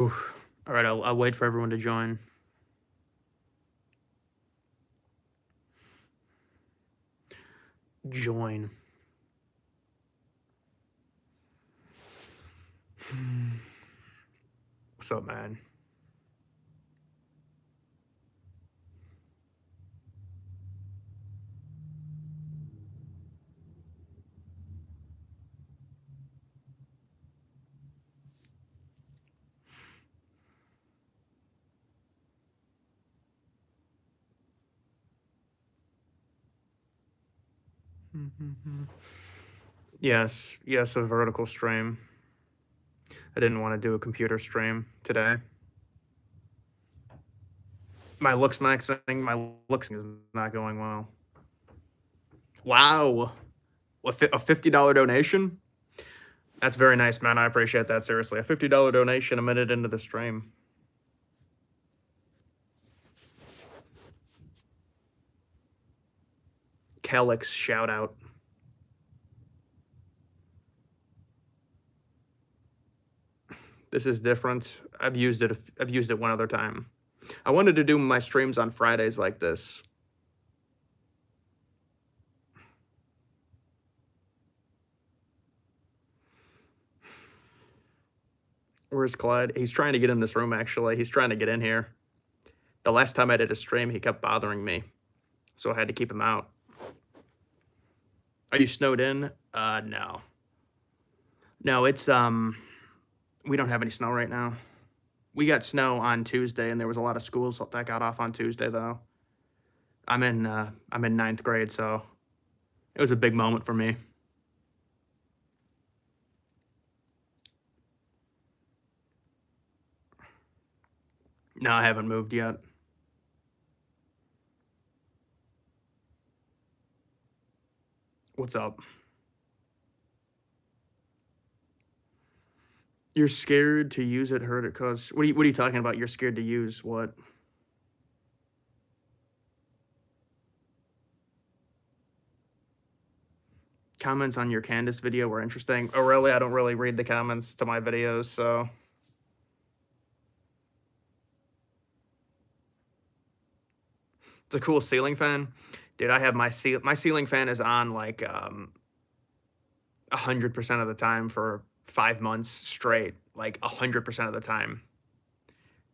Oof. All right, I'll wait for everyone to join. Join. What's up, man? Yes, yes, a vertical stream. I didn't want to do a computer stream today. My looks is not going well. Wow, a $50 donation? That's very nice, man. I appreciate that. Seriously, a $50 donation a minute into the stream. Calyx shout out. This is different. I've used it. I've used it one other time. I wanted to do my streams on Fridays like this. Where's Clyde? He's trying to get in this room, actually. He's trying to get in here. The last time I did a stream, he kept bothering me, so I had to keep him out. Are you snowed in? No. No, it's, we don't have any snow right now. We got snow on Tuesday, and there was a lot of schools that got off on Tuesday, though. I'm in ninth grade, so it was a big moment for me. No, I haven't moved yet. What's up? You're scared to use it, heard it cause what are you talking about? You're scared to use what? Comments on your Candace video were interesting. Oh, really? I don't really read the comments to my videos, so. It's a cool ceiling fan. Dude, I have my ceiling fan is on like 100% of the time for 5 months straight, like 100% of the time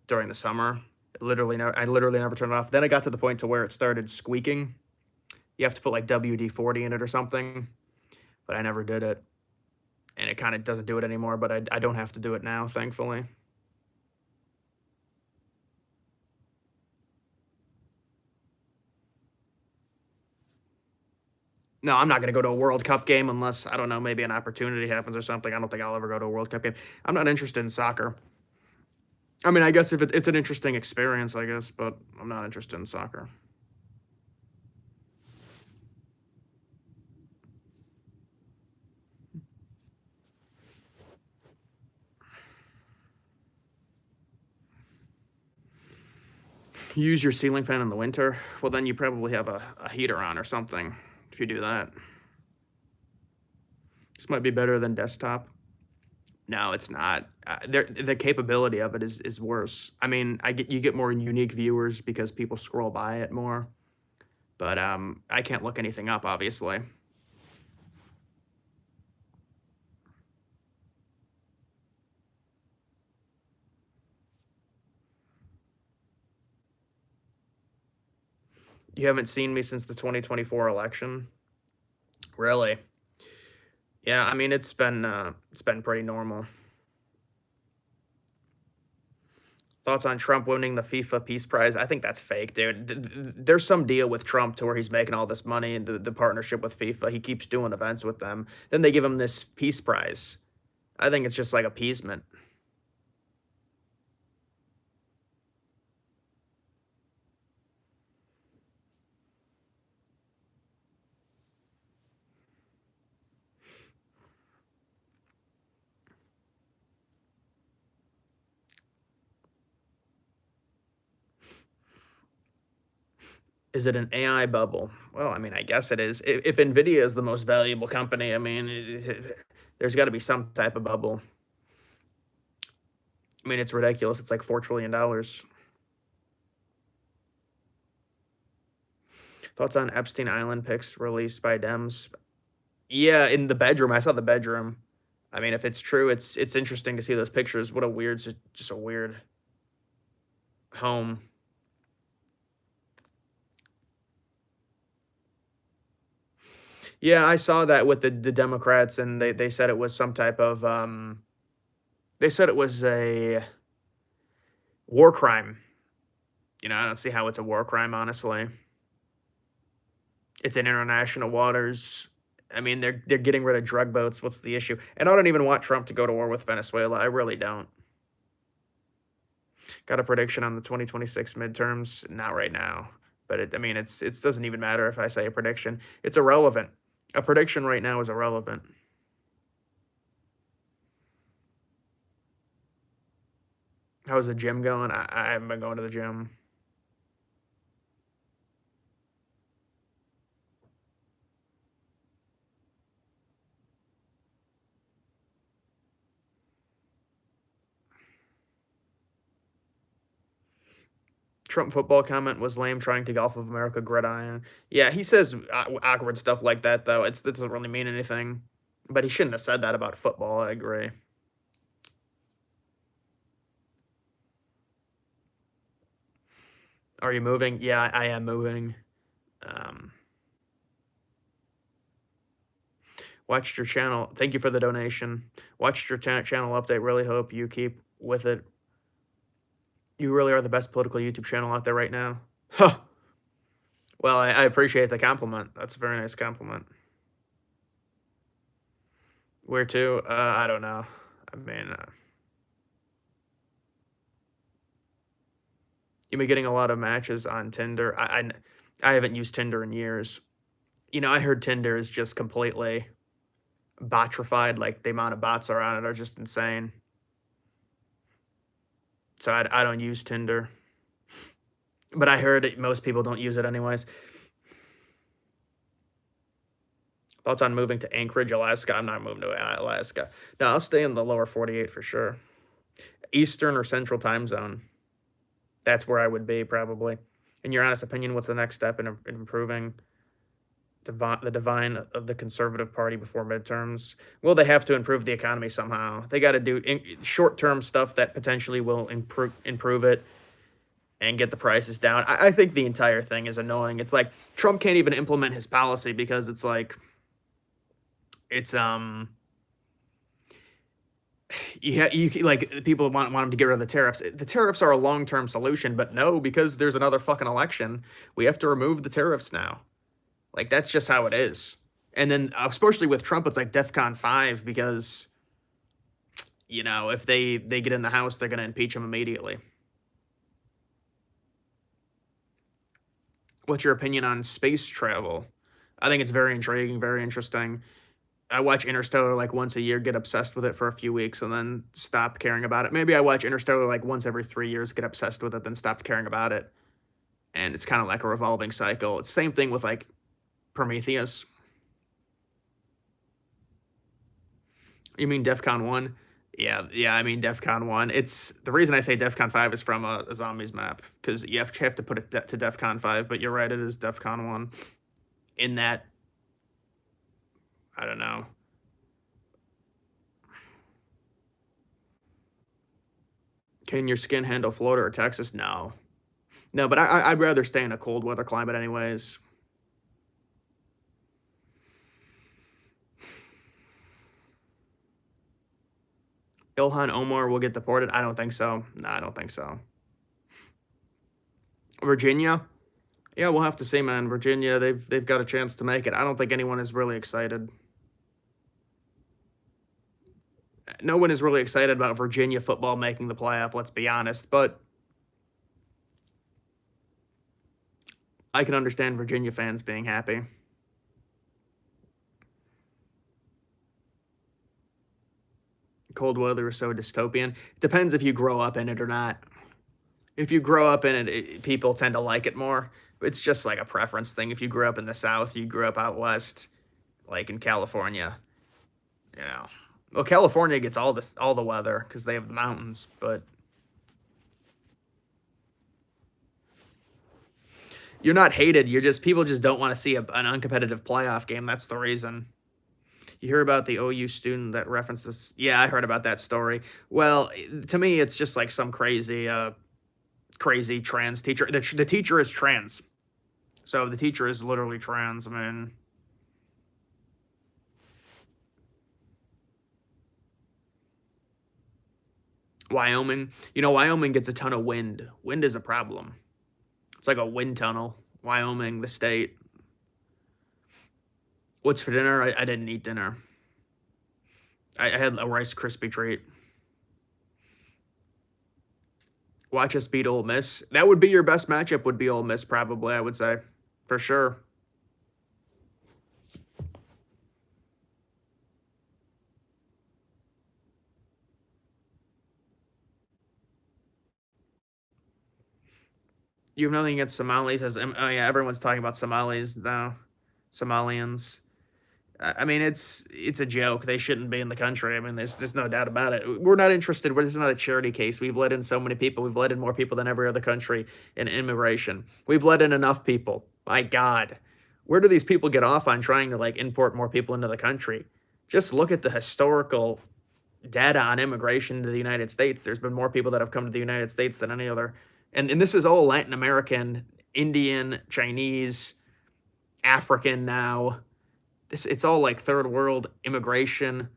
during the summer. I literally never turn it off. Then it got to the point to where it started squeaking. You have to put like WD-40 in it or something, but I never did it. And it kind of doesn't do it anymore, but I don't have to do it now, thankfully. No, I'm not gonna go to a World Cup game unless, I don't know, maybe an opportunity happens or something. I don't think I'll ever go to a World Cup game. I'm not interested in soccer. I mean, I guess if it's an interesting experience, I guess, but I'm not interested in soccer. Use your ceiling fan in the winter? Well, then you probably have a heater on or something if you do that. This might be better than desktop. No, it's not. The capability of it is worse. I mean, you get more unique viewers because people scroll by it more, but I can't look anything up, obviously. You haven't seen me since the 2024 election? Really? Yeah, I mean, it's been pretty normal. Thoughts on Trump winning the FIFA Peace Prize? I think that's fake, dude. There's some deal with Trump to where he's making all this money and the partnership with FIFA. He keeps doing events with them. Then they give him this Peace Prize. I think it's just like appeasement. Is it an AI bubble? Well, I mean, I guess it is. If Nvidia is the most valuable company, I mean, there's got to be some type of bubble. I mean, it's ridiculous. It's like $4 trillion. Thoughts on Epstein Island pics released by Dems? Yeah, in the bedroom. I saw the bedroom. I mean, if it's true, it's interesting to see those pictures. What a weird, just a weird home. Yeah, I saw that with the Democrats, and they said it was some type of they said it was a war crime. You know, I don't see how it's a war crime, honestly. It's in international waters. I mean, they're getting rid of drug boats. What's the issue? And I don't even want Trump to go to war with Venezuela. I really don't. Got a prediction on the 2026 midterms? Not right now. But I mean, it doesn't even matter if I say a prediction. It's irrelevant. A prediction right now is irrelevant. How's the gym going? I haven't been going to the gym. Trump football comment was lame, trying to golf of America gridiron. Yeah, he says awkward stuff like that, though. It doesn't really mean anything. But he shouldn't have said that about football. I agree. Are you moving? Yeah, I am moving. Um, watched your channel. Thank you for the donation. Watched your channel update. Really hope you keep with it. You really are the best political YouTube channel out there right now. Huh. Well, I appreciate the compliment. That's a very nice compliment. Where to? I don't know. I mean, you've been getting a lot of matches on Tinder. I haven't used Tinder in years. You know, I heard Tinder is just completely botrified. Like the amount of bots are on it are just insane. So I don't use Tinder. But I heard most people don't use it anyways. Thoughts on moving to Anchorage, Alaska? I'm not moving to Alaska. No, I'll stay in the lower 48 for sure. Eastern or Central time zone. That's where I would be probably. In your honest opinion, what's the next step in improving the divine of the Conservative Party before midterms? Well, they have to improve the economy somehow. They got to do short-term stuff that potentially will improve it and get the prices down. I think the entire thing is annoying. It's like Trump can't even implement his policy because it's like it's you like people want him to get rid of the tariffs. The tariffs are a long-term solution, but no, because there's another fucking election, we have to remove the tariffs now. Like that's just how it is. And then especially with Trump, it's like DEFCON 5 because you know, if they get in the House, they're going to impeach him immediately. What's your opinion on space travel? I think it's very intriguing, very interesting. I watch Interstellar like once a year, get obsessed with it for a few weeks, and then stop caring about it. Maybe I watch Interstellar like once every 3 years, get obsessed with it, then stop caring about it. And it's kind of like a revolving cycle. It's the same thing with like Prometheus. You mean DEFCON 1? Yeah, I mean DEFCON 1. It's the reason I say DEFCON 5 is from a zombies map because you have to put it to DEFCON 5, but you're right, it is DEFCON 1. In that, I don't know. Can your skin handle Florida or Texas? No. No, but I'd rather stay in a cold weather climate anyways. Ilhan Omar will get deported? I don't think so. No, I don't think so. Virginia? Yeah, we'll have to see, man. Virginia, they've got a chance to make it. I don't think anyone is really excited. No one is really excited about Virginia football making the playoff, let's be honest, but I can understand Virginia fans being happy. Cold weather is so dystopian. It depends if you grow up in it or not. If you grow up in it, people tend to like it more. It's just like a preference thing. If you grew up in the South, you grew up out west, like in California, you know. Well, California gets all the weather because they have the mountains, but You're not hated. You're just people just don't want to see an uncompetitive playoff game. That's the reason. You hear about the OU student that references? Yeah, I heard about that story. Well, to me, it's just like some crazy trans teacher. The teacher is trans, so the teacher is literally trans. I mean, Wyoming. Wyoming gets a ton of wind. Wind is a problem. It's like a wind tunnel. Wyoming, the state. What's for dinner? I didn't eat dinner. I had a Rice Krispie treat. Watch us beat Ole Miss. That would be your best matchup. Would be Ole Miss probably. I would say for sure. You have nothing against Somalis, as oh yeah, everyone's talking about Somalis now. Somalians. I mean, it's a joke. They shouldn't be in the country. I mean, there's no doubt about it. We're not interested. This is not a charity case. We've let in so many people. We've let in more people than every other country in immigration. We've let in enough people. My God, where do these people get off on trying to like import more people into the country? Just look at the historical data on immigration to the United States. There's been more people that have come to the United States than any other, and this is all Latin American, Indian, Chinese, African now. It's all like third world immigration.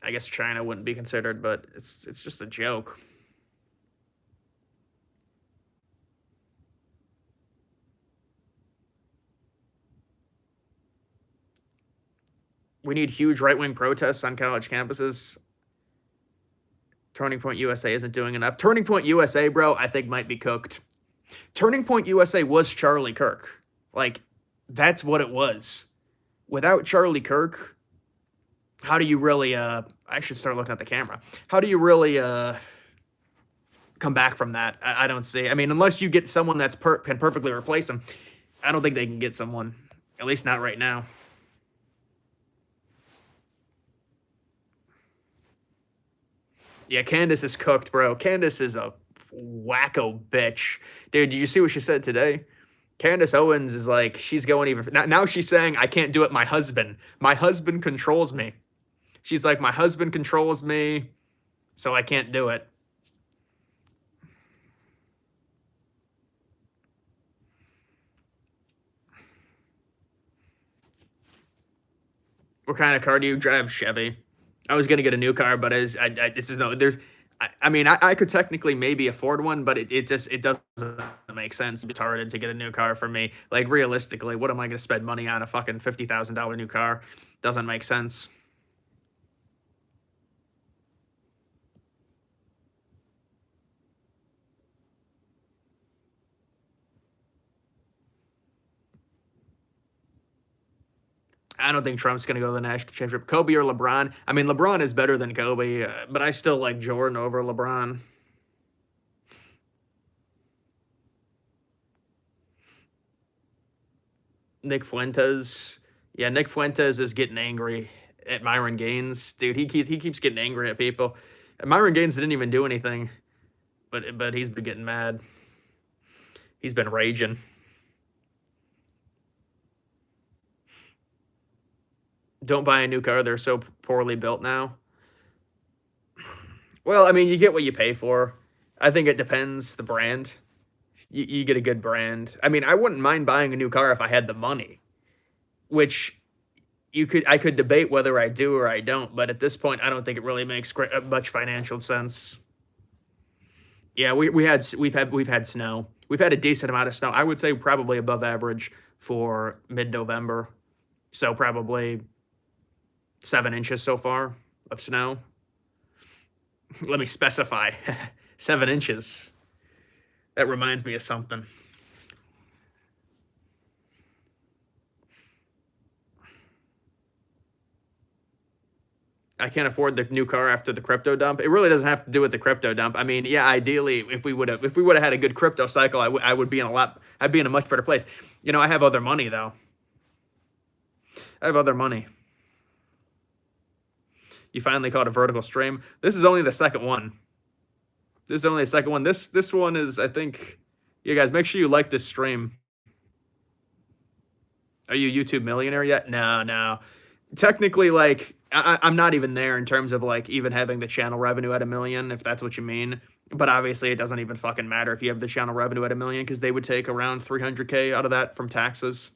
I guess China wouldn't be considered, but it's just a joke. We need huge right wing protests on college campuses. Turning Point USA isn't doing enough. Turning Point USA, bro, I think might be cooked. Turning Point USA was Charlie Kirk. Like, that's what it was. Without Charlie Kirk, how do you really I should start looking at the camera. How do you really come back from that? I don't see. I mean, unless you get someone that's can perfectly replace him, I don't think they can get someone. At least not right now. Yeah, Candace is cooked, bro. Candace is a wacko bitch. Dude, did you see what she said today? Candace Owens is like, she's going even now she's saying, I can't do it. My husband controls me. She's like, my husband controls me, so I can't do it. What kind of car do you drive? Chevy. I was gonna get a new car, but this is no. I mean, I could technically maybe afford one, but it doesn't make sense. It's retarded to get a new car for me. Like realistically, what am I gonna spend money on a fucking $50,000 new car? Doesn't make sense. I don't think Trump's going to go to the national championship. Kobe or LeBron? I mean, LeBron is better than Kobe, but I still like Jordan over LeBron. Nick Fuentes. Yeah, Nick Fuentes is getting angry at Myron Gaines. Dude, he keeps getting angry at people. Myron Gaines didn't even do anything, but he's been getting mad. He's been raging. Don't buy a new car. They're so poorly built now. Well, I mean, you get what you pay for. I think it depends the brand. You get a good brand. I mean, I wouldn't mind buying a new car if I had the money, which I could debate whether I do or I don't, but at this point, I don't think it really makes much financial sense. Yeah, we've had snow. We've had a decent amount of snow. I would say probably above average for mid-November. So probably 7 inches so far of snow. Let me specify 7 inches. That reminds me of something. I can't afford the new car after the crypto dump. It really doesn't have to do with the crypto dump. I mean, yeah, ideally, if we would have had a good crypto cycle, I would be I'd be in a much better place. I have other money though. I have other money. You finally caught a vertical stream. This is only the second one. This is only the second one. This one is, I think, you guys make sure you like this stream. Are you a YouTube millionaire yet? No, no. Technically, like, I'm not even there in terms of, like, even having the channel revenue at 1,000,000, if that's what you mean. But obviously, it doesn't even fucking matter if you have the channel revenue at 1,000,000 because they would take around 300K out of that from taxes.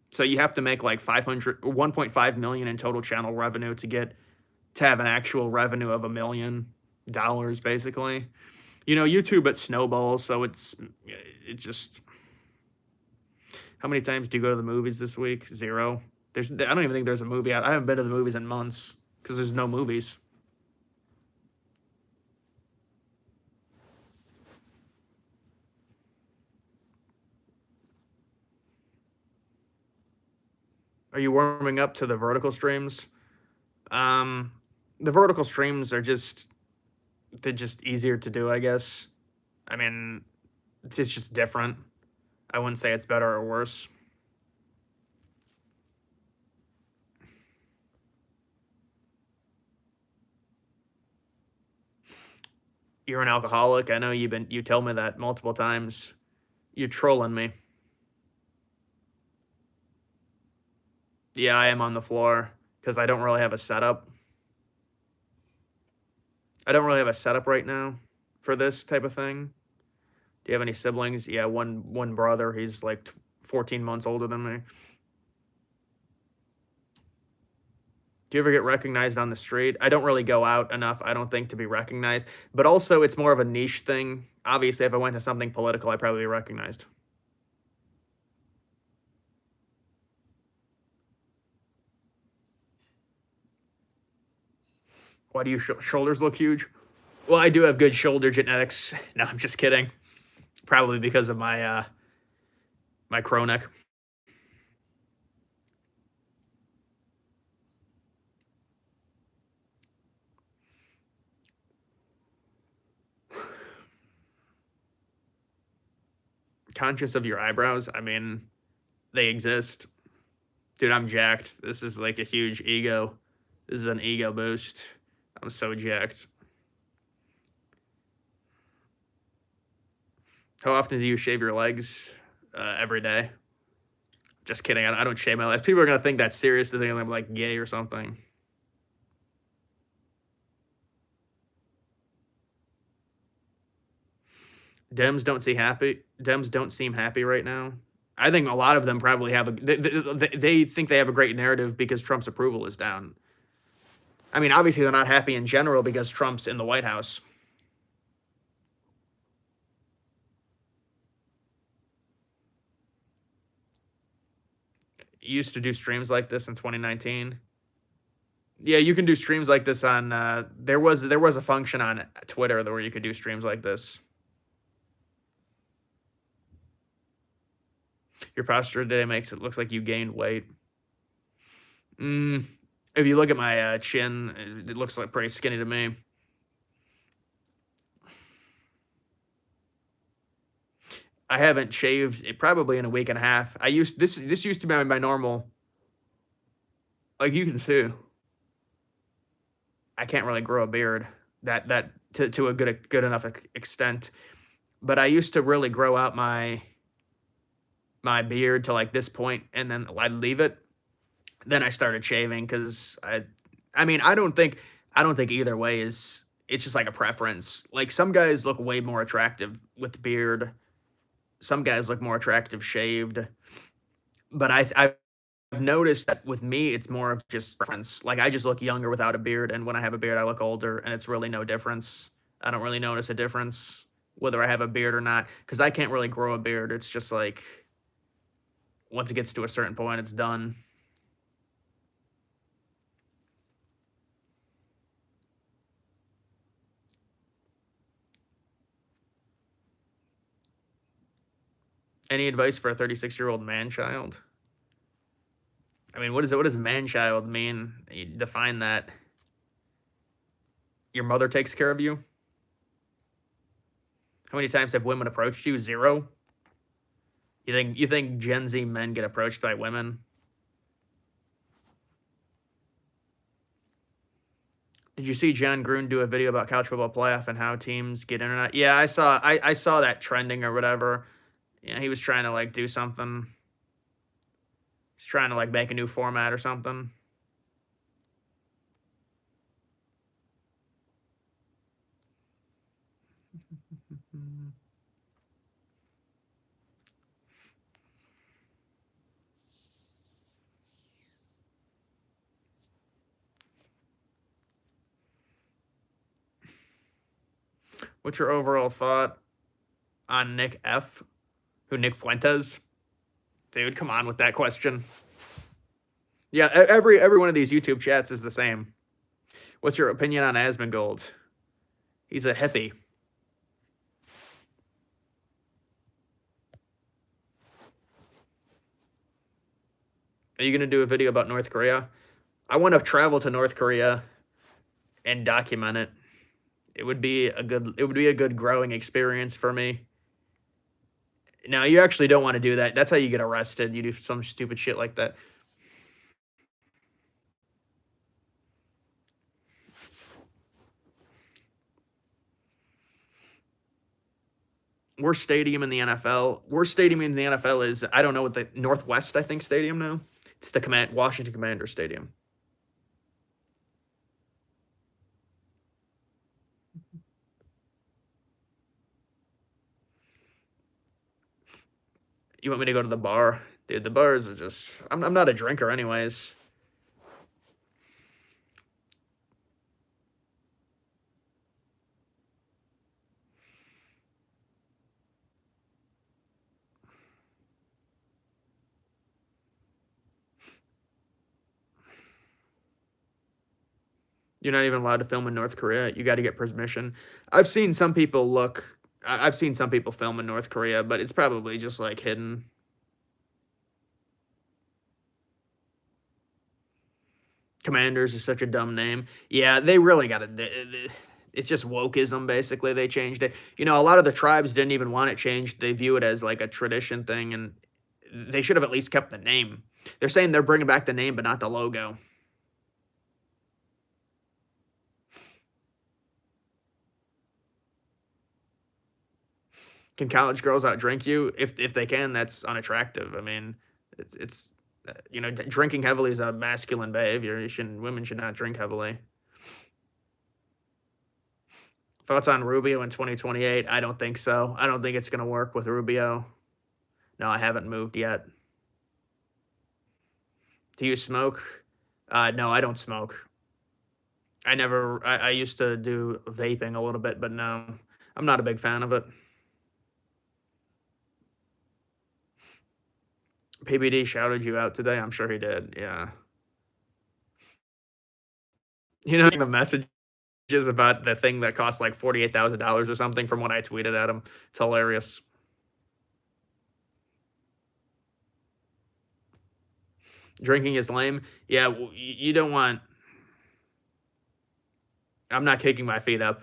So you have to make like 1.5 million in total channel revenue to have an actual revenue of $1 million, basically. You know, YouTube it snowballs, so it just. How many times do you go to the movies this week? 0. I don't even think there's a movie out. I haven't been to the movies in months because there's no movies. Are you warming up to the vertical streams? Um, the vertical streams are they're just easier to do, I guess. I mean, it's just different. I wouldn't say it's better or worse. You're an alcoholic. I know you tell me that multiple times. You're trolling me. Yeah, I am on the floor because I don't really have a setup. I don't really have a setup right now for this type of thing. Do you have any siblings? Yeah, one brother. He's like 14 months older than me. Do you ever get recognized on the street? I don't really go out enough, I don't think, to be recognized. But also, it's more of a niche thing. Obviously, if I went to something political, I'd probably be recognized. Why do your shoulders look huge? Well, I do have good shoulder genetics. No, I'm just kidding. Probably because of my crow neck. Conscious of your eyebrows? I mean, they exist. Dude, I'm jacked. This is like a huge ego. This is an ego boost. I'm so jacked. How often do you shave your legs? Every day. Just kidding. I don't shave my legs. People are gonna think that's serious. They think I'm like gay or something. Dems don't seem happy right now. I think a lot of them probably have they think they have a great narrative because Trump's approval is down. I mean, obviously they're not happy in general because Trump's in the White House. Used to do streams like this in 2019. Yeah, you can do streams like this on. There was a function on Twitter where you could do streams like this. Your posture today makes it looks like you gained weight. If you look at my chin, it looks like pretty skinny to me. I haven't shaved probably in a week and a half. This used to be my normal. Like you can see, I can't really grow a beard that to a good enough extent. But I used to really grow out my beard to like this point, and then I'd leave it. Then I started shaving because I mean, I don't think either way is. It's just like a preference. Like some guys look way more attractive with beard. Some guys look more attractive shaved. But I've noticed that with me, it's more of just preference. Like I just look younger without a beard, and when I have a beard, I look older, and it's really no difference. I don't really notice a difference whether I have a beard or not because I can't really grow a beard. It's just like once it gets to a certain point, it's done. Any advice for a 36-year-old man-child? I mean, what does man-child mean? You define that. Your mother takes care of you? How many times have women approached you? 0? You think Gen Z men get approached by women? Did you see John Gruden do a video about college football playoff and how teams get internet? Yeah, I saw that trending or whatever. Yeah, he was trying to like do something. He's trying to like make a new format or something. What's your overall thought on Nick F? Who, Nick Fuentes? Dude, come on with that question. Yeah, every one of these YouTube chats is the same. What's your opinion on Asmongold? He's a hippie. Are you gonna do a video about North Korea? I want to travel to North Korea and document it. It would be a good growing experience for me. No, you actually don't want to do that. That's how you get arrested. You do some stupid shit like that. Worst stadium in the NFL. Worst stadium in the NFL is, I don't know what the Northwest, I think, stadium now. It's the Washington Commanders Stadium. You want me to go to the bar? Dude, the bars are just... I'm not a drinker anyways. You're not even allowed to film in North Korea. You got to get permission. I've seen some people look... I've seen some people film in North Korea, but it's probably just, like, hidden. Commanders is such a dumb name. Yeah, they really got to... It's just wokeism, basically. They changed it. You know, a lot of the tribes didn't even want it changed. They view it as, like, a tradition thing, and they should have at least kept the name. They're saying they're bringing back the name, but not the logo. Can college girls outdrink you? If they can, that's unattractive. I mean, it's you know, drinking heavily is a masculine behavior. Women should not drink heavily. Thoughts on Rubio in 2028? I don't think so. I don't think it's going to work with Rubio. No, I haven't moved yet. Do you smoke? No, I don't smoke. I used to do vaping a little bit, but no, I'm not a big fan of it. PBD shouted you out today. I'm sure he did. Yeah. You know the messages about the thing that cost like $48,000 or something from what I tweeted at him. It's hilarious. Drinking is lame. Yeah, you don't want... I'm not kicking my feet up.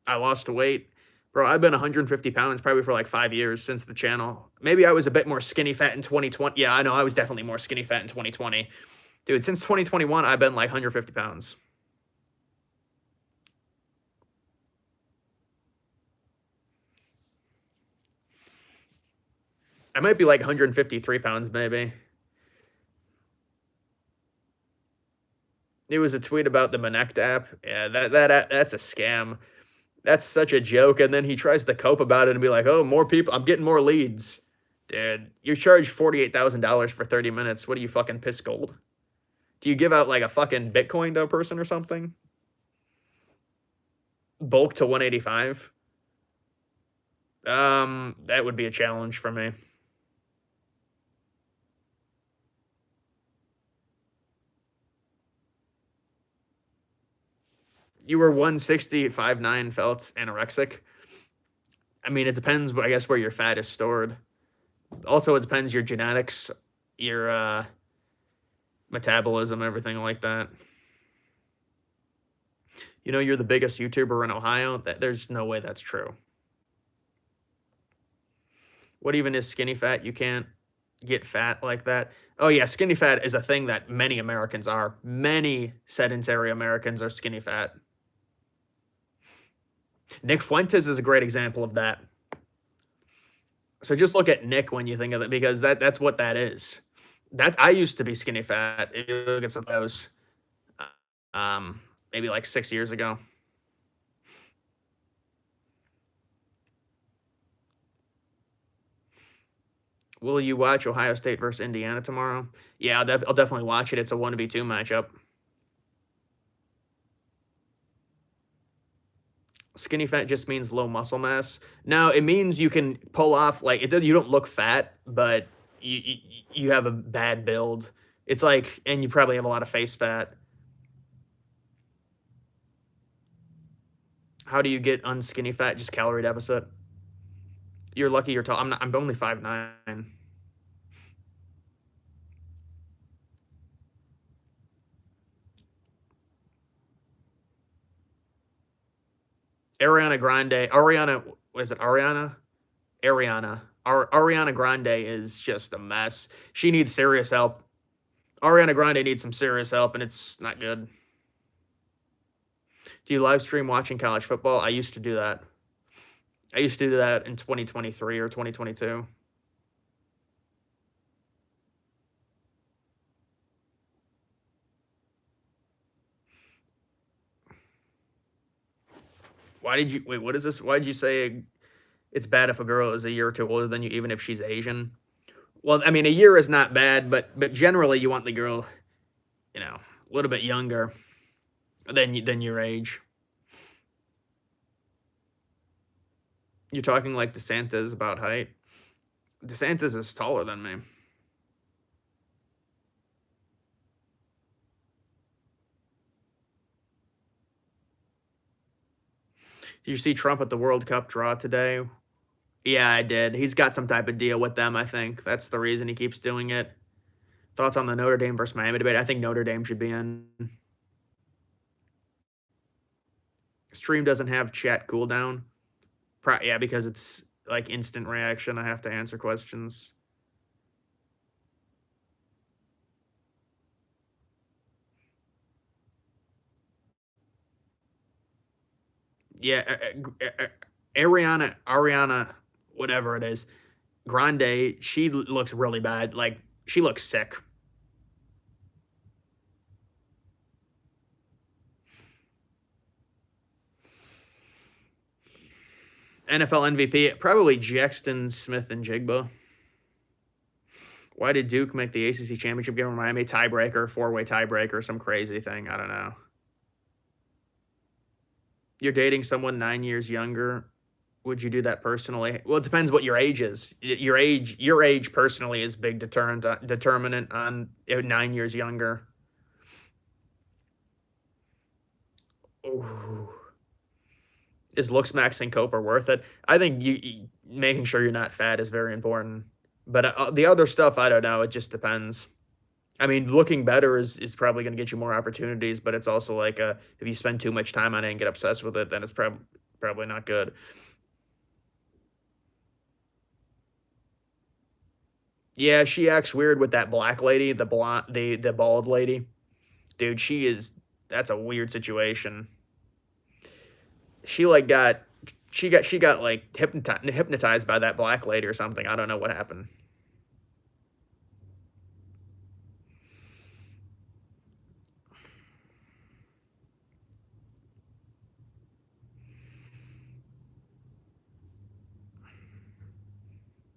I lost weight. Bro, I've been 150 pounds probably for like 5 years since the channel. Maybe I was a bit more skinny fat in 2020. Yeah, I know I was definitely more skinny fat in 2020. Dude, since 2021, I've been like 150 pounds. I might be like 153 pounds, maybe. It was a tweet about the Monect app. Yeah, that's a scam. That's such a joke. And then he tries to cope about it and be like, oh, more people. I'm getting more leads. Dude, you charge $48,000 for 30 minutes. What are you, fucking piss gold? Do you give out like a fucking Bitcoin to a person or something? Bulk to 185? That would be a challenge for me. You were 160, 5'9", felt anorexic. I mean, it depends, I guess, where your fat is stored. Also, it depends your genetics, your metabolism, everything like that. You know, you're the biggest YouTuber in Ohio. There's no way that's true. What even is skinny fat? You can't get fat like that. Oh, yeah, skinny fat is a thing that many Americans are. Many sedentary Americans are skinny fat. Nick Fuentes is a great example of that. So just look at Nick when you think of it because that's what that is. That I used to be skinny fat. If you look at some of those, maybe like 6 years ago. Will you watch Ohio State versus Indiana tomorrow? Yeah, I'll definitely watch it. It's a 1v2 matchup. Skinny fat just means low muscle mass. No, it means you can pull off like you don't look fat, but you have a bad build. It's like, and you probably have a lot of face fat. How do you get unskinny fat? Just calorie deficit. You're lucky you're tall. I'm only 5'9". Ariana Grande, what is it? Ariana Grande is just a mess. She needs serious help. Ariana Grande needs some serious help, and it's not good. Do you live stream watching college football? I used to do that. I used to do that in 2023 or 2022. Why did you wait? What is this? Why did you say it's bad if a girl is a year or two older than you, even if she's Asian? Well, I mean, a year is not bad, but generally you want the girl, a little bit younger than your age. You're talking like DeSantis about height. DeSantis is taller than me. Did you see Trump at the World Cup draw today? Yeah, I did. He's got some type of deal with them, I think. That's the reason he keeps doing it. Thoughts on the Notre Dame versus Miami debate? I think Notre Dame should be in. Stream doesn't have chat cooldown. Yeah, because it's like instant reaction. I have to answer questions. Yeah, Ariana, whatever it is, Grande, she looks really bad. Like, she looks sick. NFL MVP, probably Jackson Smith and Jigba. Why did Duke make the ACC championship game in Miami? Tiebreaker, four-way tiebreaker, some crazy thing. I don't know. You're dating someone 9 years younger. Would you do that personally? Well, it depends what your age is. Your age personally is big determinant on 9 years younger. Ooh. Is looks, max, and cope are worth it? I think making sure you're not fat is very important. But the other stuff, I don't know. It just depends. I mean, looking better is probably going to get you more opportunities, but it's also like if you spend too much time on it and get obsessed with it, then it's probably not good. Yeah, she acts weird with that black lady, the bald lady. Dude, that's a weird situation. She like got like hypnotized by that black lady or something. I don't know what happened.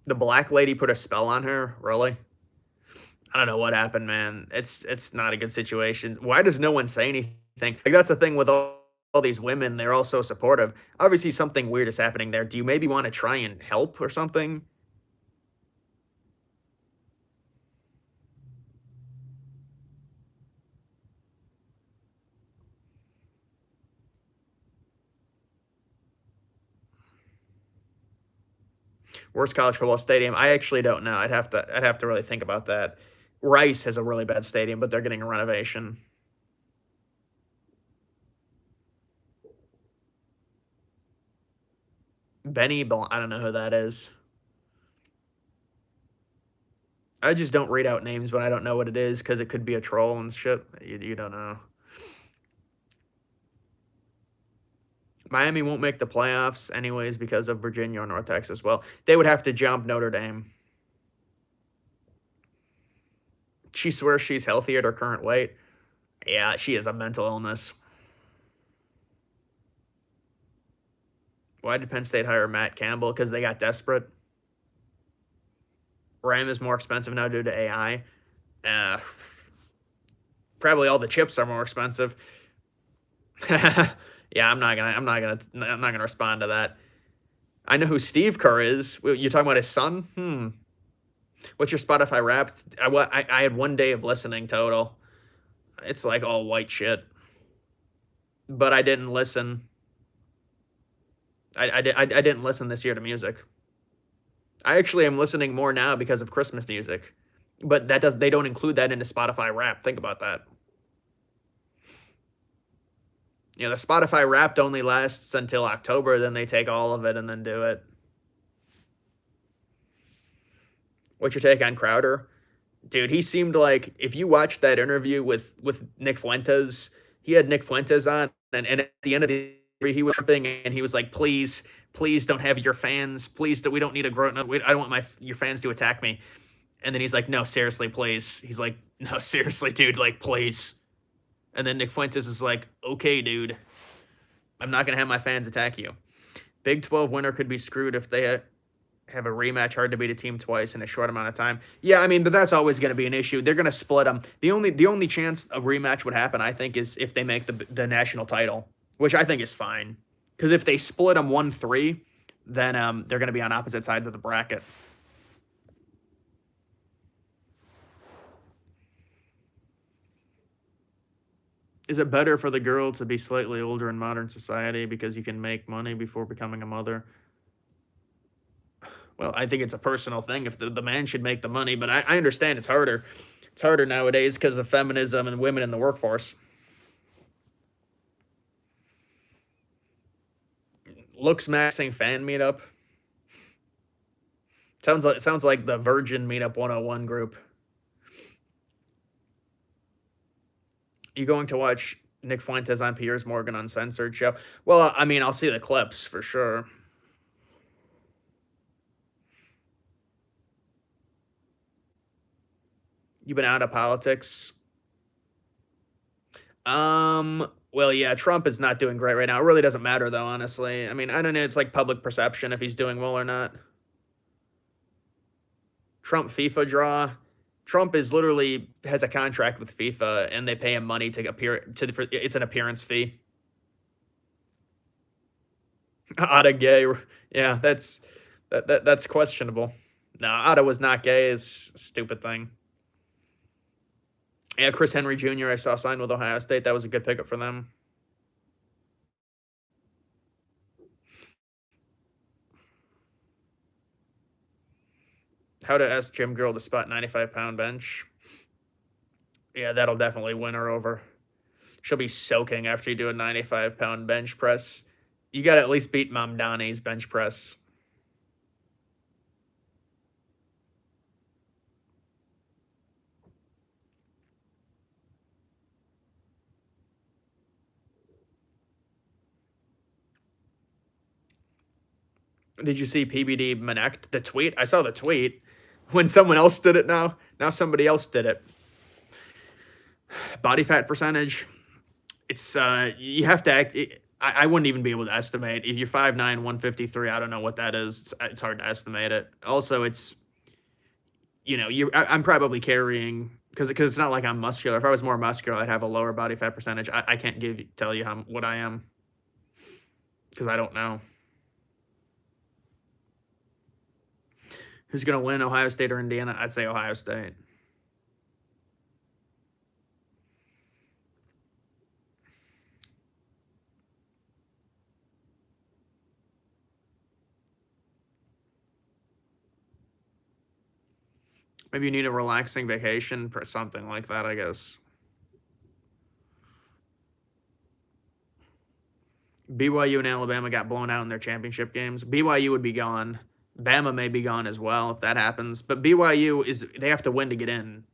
The black lady put a spell on her, really? I don't know what happened, man. It's not a good situation. Why does no one say anything? Like that's the thing with all these women, they're all so supportive. Obviously something weird is happening there. Do you maybe want to try and help or something? Worst college football stadium? I actually don't know. I'd have to really think about that. Rice has a really bad stadium, but they're getting a renovation. I don't know who that is. I just don't read out names when I don't know what it is because it could be a troll and shit. You don't know. Miami won't make the playoffs anyways because of Virginia or North Texas. Well, they would have to jump Notre Dame. She swears she's healthy at her current weight. Yeah, she has a mental illness. Why did Penn State hire Matt Campbell? Because they got desperate. RAM is more expensive now due to AI. Probably all the chips are more expensive. Yeah, I'm not gonna respond to that. I know who Steve Kerr is. You're talking about his son? What's your Spotify rap? I had 1 day of listening total. It's like all white shit. But I didn't listen. I didn't listen this year to music. I actually am listening more now because of Christmas music. But they don't include that into Spotify rap. Think about that. You know, the Spotify Wrapped only lasts until October, then they take all of it and then do it. What's your take on Crowder? Dude, he seemed like, if you watched that interview with Nick Fuentes, he had Nick Fuentes on, and at the end of the interview, he was tripping, and he was like, please don't have your fans. Please, we don't need a grown up. I don't want your fans to attack me. And then he's like, no, seriously, please. He's like, no, seriously, dude, like, please. And then Nick Fuentes is like, okay, dude, I'm not going to have my fans attack you. Big 12 winner could be screwed if they have a rematch. Hard to beat a team twice in a short amount of time. Yeah, I mean, but that's always going to be an issue. They're going to split them. The only chance a rematch would happen, I think, is if they make the national title, which I think is fine. Because if they split them 1-3, then they're going to be on opposite sides of the bracket. Is it better for the girl to be slightly older in modern society because you can make money before becoming a mother? Well, I think it's a personal thing. If the man should make the money, but I understand it's harder. It's harder nowadays because of feminism and women in the workforce. Looks maxing fan meetup. Sounds like the Virgin Meetup 101 group. You going to watch Nick Fuentes on Piers Morgan Uncensored show? Well, I mean, I'll see the clips for sure. You've been out of politics? Well, yeah, Trump is not doing great right now. It really doesn't matter, though, honestly. I mean, I don't know. It's like public perception if he's doing well or not. Trump FIFA draw. Trump is literally has a contract with FIFA, and they pay him money to appear it's an appearance fee. Otta gay, yeah, that's questionable. No, Otta was not gay. It's a stupid thing. Yeah, Chris Henry Jr. I saw signed with Ohio State. That was a good pickup for them. How to ask Jim Girl to spot 95-pound bench. Yeah, that'll definitely win her over. She'll be soaking after you do a 95-pound bench press. You got to at least beat Mamdani's bench press. Did you see PBD Manect, the tweet? I saw the tweet. When someone else did it now somebody else did it. Body fat percentage. It's, you have to act. I wouldn't even be able to estimate. If you're 5'9", 153, I don't know what that is. It's hard to estimate it. Also, it's, you know, I'm probably carrying, because it's not like I'm muscular. If I was more muscular, I'd have a lower body fat percentage. I can't tell you what I am, because I don't know. Who's going to win, Ohio State or Indiana? I'd say Ohio State. Maybe you need a relaxing vacation or something like that, I guess. BYU and Alabama got blown out in their championship games. BYU would be gone. Bama may be gone as well if that happens. But BYU they have to win to get in.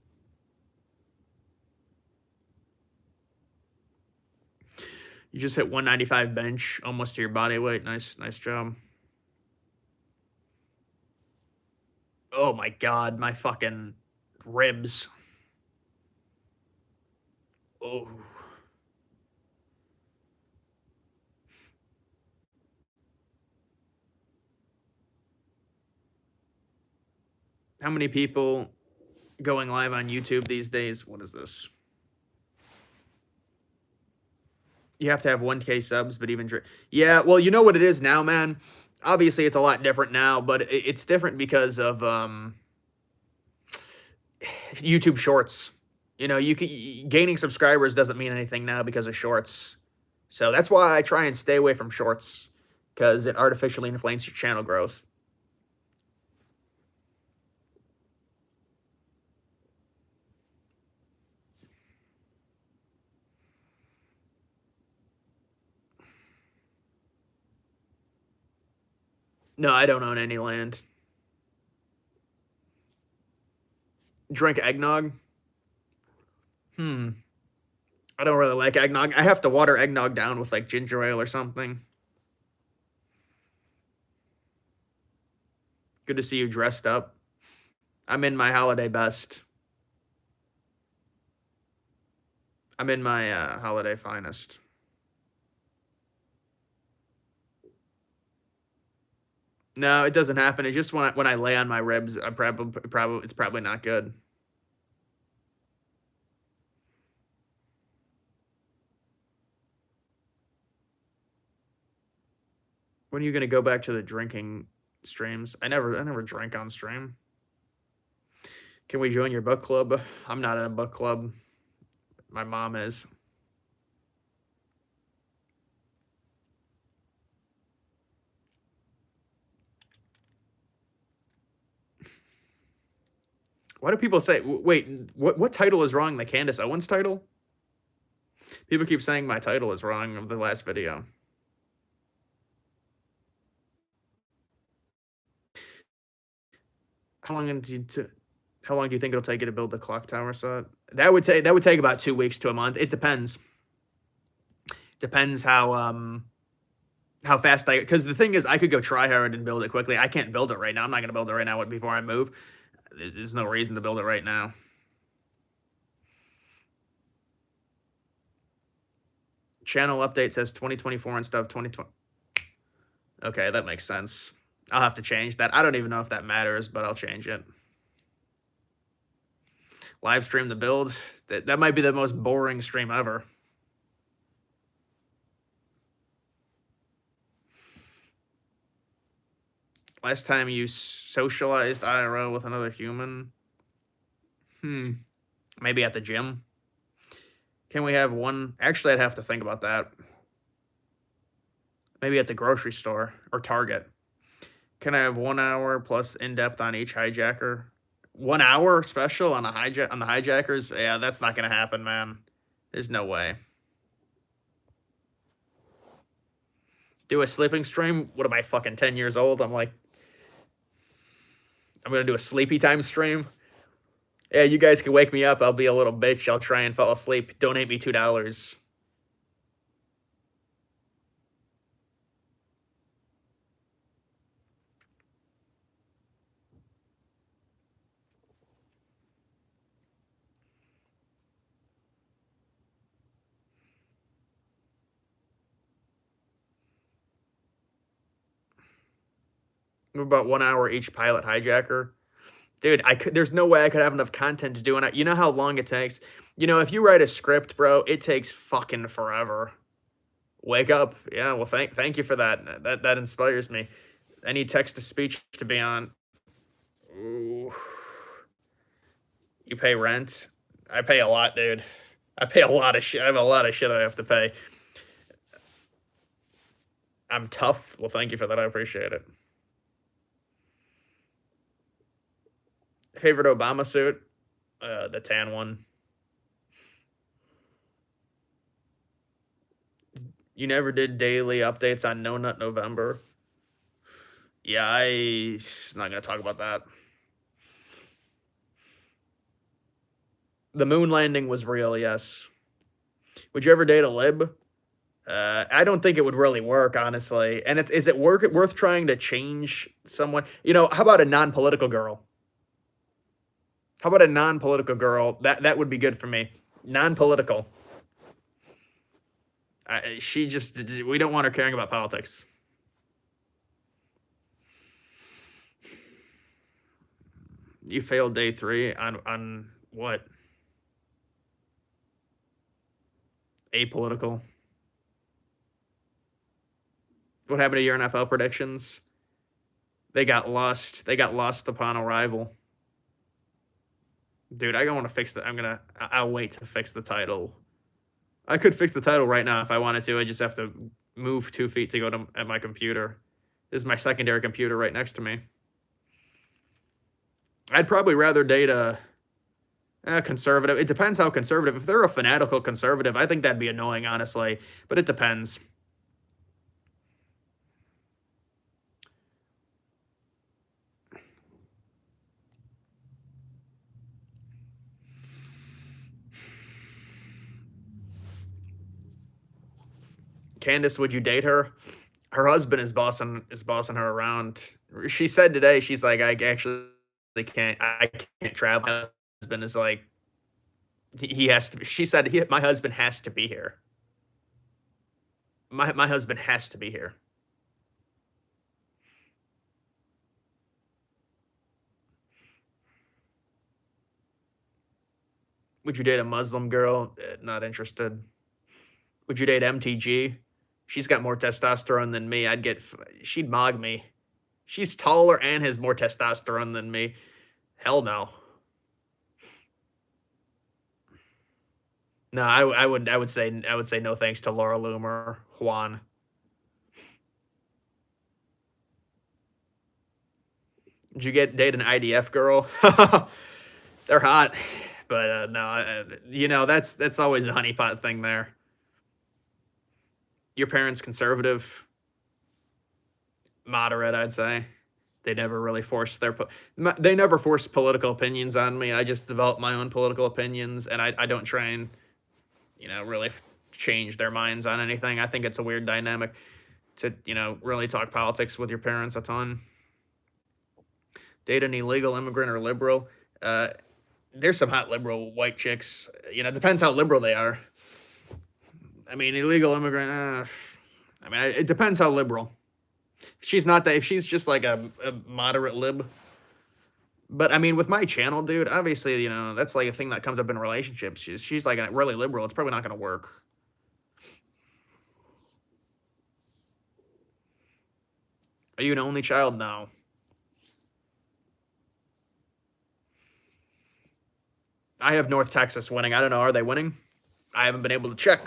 You just hit 195 bench, almost to your body weight. Nice job. Oh my god, my fucking ribs. Oh. How many people going live on YouTube these days? What is this? You have to have 1K subs, but even yeah, well, you know what it is now, man. Obviously, it's a lot different now, but it's different because of YouTube Shorts. You know, gaining subscribers doesn't mean anything now because of Shorts. So that's why I try and stay away from Shorts, because it artificially inflates your channel growth. No, I don't own any land. Drink eggnog? I don't really like eggnog. I have to water eggnog down with like ginger ale or something. Good to see you dressed up. I'm in my holiday best. I'm in my holiday finest. No, it doesn't happen. It's just when I lay on my ribs, it's probably not good. When are you gonna go back to the drinking streams? I never drank on stream. Can we join your book club? I'm not in a book club. My mom is. Why do people say, wait, what title is wrong? The Candace Owens title? People keep saying my title is wrong of the last video. How long do you think it'll take you to build the clock tower set? That would take about 2 weeks to a month. It depends. Depends how fast because the thing is, I could go try hard and build it quickly. I can't build it right now. I'm not gonna build it right now before I move. There's no reason to build it right now. Channel update says 2024 and stuff. 2020. Okay, that makes sense. I'll have to change that. I don't even know if that matters, but I'll change it. Live stream the build. That might be the most boring stream ever. Last time you socialized IRL with another human? Maybe at the gym. Can we have one? Actually, I'd have to think about that. Maybe at the grocery store or Target. Can I have 1 hour plus in-depth on each hijacker? 1 hour special on the hijackers? Yeah, that's not gonna happen, man. There's no way. Do a sleeping stream? What am I, fucking 10 years old? I'm gonna do a sleepy time stream. Yeah, you guys can wake me up. I'll be a little bitch. I'll try and fall asleep. Donate me $2. What about 1 hour each pilot hijacker? Dude, there's no way I could have enough content to do it. You know how long it takes? You know, if you write a script, bro, it takes fucking forever. Wake up. Yeah, well, thank you for that. That inspires me. I need text-to-speech to be on. Ooh. You pay rent? I pay a lot, dude. I pay a lot of shit. I have a lot of shit I have to pay. I'm tough. Well, thank you for that. I appreciate it. Favorite Obama suit? The tan one. You never did daily updates on No Nut November? Yeah, I'm not going to talk about that. The moon landing was real, yes. Would you ever date a lib? I don't think it would really work, honestly. And is it worth trying to change someone? You know, how about a non-political girl? How about a non-political girl? That would be good for me. Non-political. She just we don't want her caring about politics. You failed day 3 on what? Apolitical. What happened to your NFL predictions? They got lost. They got lost upon arrival. Dude, I don't want to fix the. I'll wait to fix the title. I could fix the title right now if I wanted to. I just have to move 2 feet to go to at my computer. This is my secondary computer right next to me. I'd probably rather date a conservative. It depends how conservative. If they're a fanatical conservative, I think that'd be annoying, honestly. But it depends. Candace, would you date her? Her husband is bossing her around. She said today, she's like, I actually can't travel. My husband is like, he has to. She said, my husband has to be here. My husband has to be here. Would you date a Muslim girl? Not interested. Would you date MTG? She's got more testosterone than me. She'd mog me. She's taller and has more testosterone than me. Hell no. No, I would say no thanks to Laura Loomer, Juan. Did you date an IDF girl? They're hot, but no, you know that's always a honeypot thing there. Your parents conservative, moderate, I'd say. They never really forced they never forced political opinions on me. I just developed my own political opinions, and I don't try and, you know, really change their minds on anything. I think it's a weird dynamic to, you know, really talk politics with your parents a ton. Date an illegal immigrant or liberal. There's some hot liberal white chicks. You know, it depends how liberal they are. I mean, illegal immigrant. I mean, it depends how liberal. If she's just like a moderate lib. But I mean, with my channel, dude, obviously, you know, that's like a thing that comes up in relationships. She's like a really liberal. It's probably not going to work. Are you an only child? No. I have North Texas winning. I don't know. Are they winning? I haven't been able to check.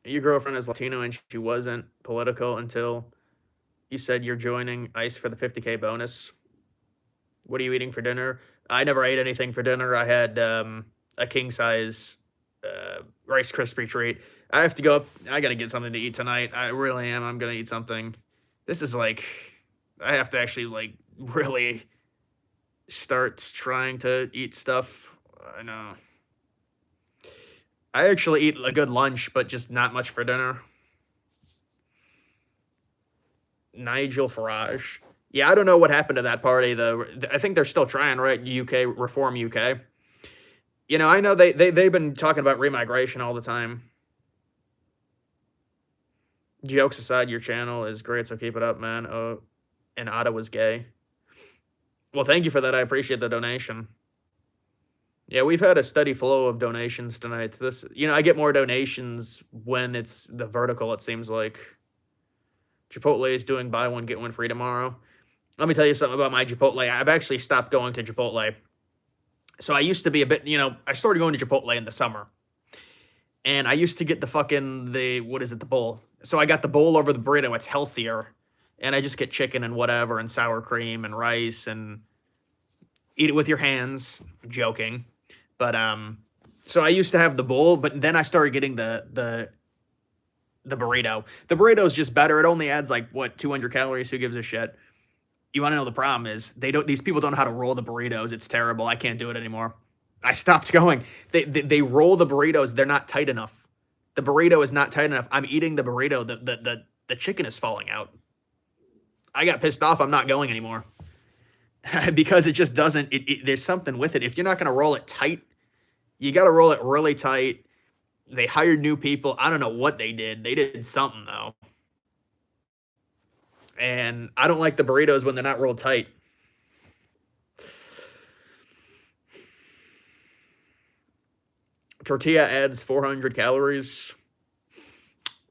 Your girlfriend is Latino and she wasn't political until you said you're joining ICE for the 50K bonus. What are you eating for dinner? I never ate anything for dinner. I had a king size Rice Krispie treat. I have to go up. I got to get something to eat tonight. I really am. I'm going to eat something. This is like, I have to actually like really start trying to eat stuff. I know. I actually eat a good lunch, but just not much for dinner. Nigel Farage. Yeah, I don't know what happened to that party. I think they're still trying, right? UK Reform UK. You know, I know they've been talking about remigration all the time. Jokes aside, your channel is great, so keep it up, man. Oh, and Ottawa's gay. Well, thank you for that. I appreciate the donation. Yeah, we've had a steady flow of donations tonight. You know, I get more donations when it's the vertical, it seems like. Chipotle is doing buy one, get one free tomorrow. Let me tell you something about my Chipotle. I've actually stopped going to Chipotle. So I used to be a bit, you know, I started going to Chipotle in the summer. And I used to get the bowl. So I got the bowl over the burrito. It's healthier. And I just get chicken and whatever and sour cream and rice and eat it with your hands. I'm joking. But so I used to have the bowl, but then I started getting the burrito. The burrito is just better. It only adds like what 200 calories. Who gives a shit? You wanna know the problem is these people don't know how to roll the burritos, it's terrible, I can't do it anymore. I stopped going. They roll the burritos, they're not tight enough. The burrito is not tight enough. I'm eating the burrito, the chicken is falling out. I got pissed off, I'm not going anymore. Because it just doesn't there's something with it. If you're not gonna roll it tight, you gotta roll it really tight. They hired new people, I don't know what they did. They did something, though. And I don't like the burritos when they're not rolled tight. Tortilla adds 400 calories.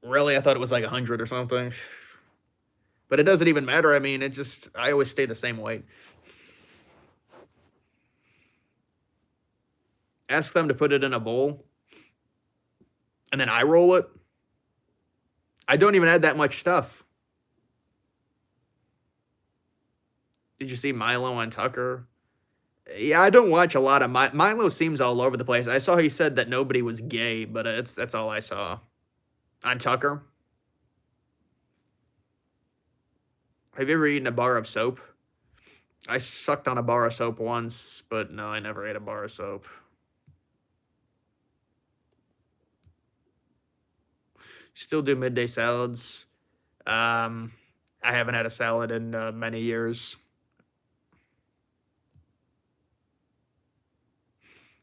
Really? I thought it was like 100 or something. But it doesn't even matter. I mean, I always stay the same weight. Ask them to put it in a bowl. And then I roll it. I don't even add that much stuff. Did you see Milo on Tucker? Yeah, I don't watch a lot of Milo seems all over the place. I saw he said that nobody was gay, but that's all I saw. On Tucker? Have you ever eaten a bar of soap? I sucked on a bar of soap once, but no, I never ate a bar of soap. Still do midday salads. I haven't had a salad in many years.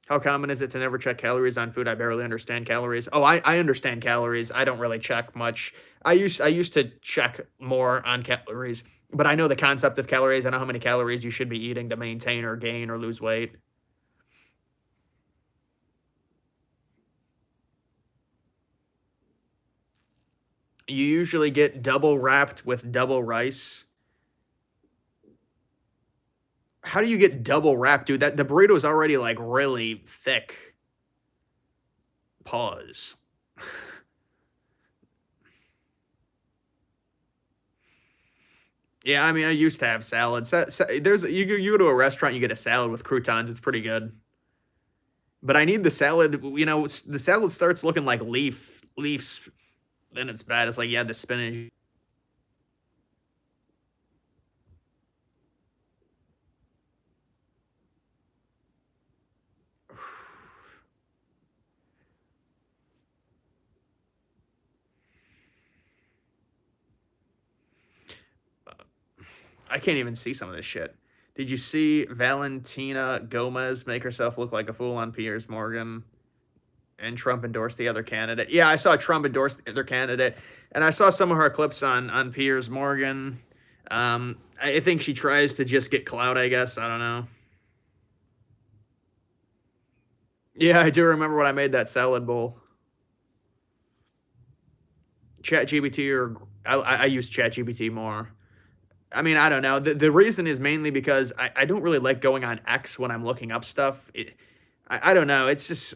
How common is it to never check calories on food? I barely understand calories. Oh, I understand calories. I don't really check much. I used to check more on calories, but I know the concept of calories. I know how many calories you should be eating to maintain or gain or lose weight. You usually get double wrapped with double rice. How do you get double wrapped, dude? That the burrito is already like really thick. Pause. Yeah, I mean, I used to have salads. There's you go to a restaurant, you get a salad with croutons. It's pretty good. But I need the salad. The salad starts looking like leaves. Then it's bad. It's like yeah, the spinach. I can't even see some of this shit. Did you see Valentina Gomez make herself look like a fool on Piers Morgan? And Trump endorsed the other candidate. Yeah, I saw Trump endorse the other candidate, and I saw some of her clips on Piers Morgan. I think she tries to just get clout. I guess I don't know. Yeah, I do remember when I made that salad bowl. ChatGPT or I use ChatGPT more. I mean, I don't know. The reason is mainly because I don't really like going on X when I'm looking up stuff. I don't know. It's just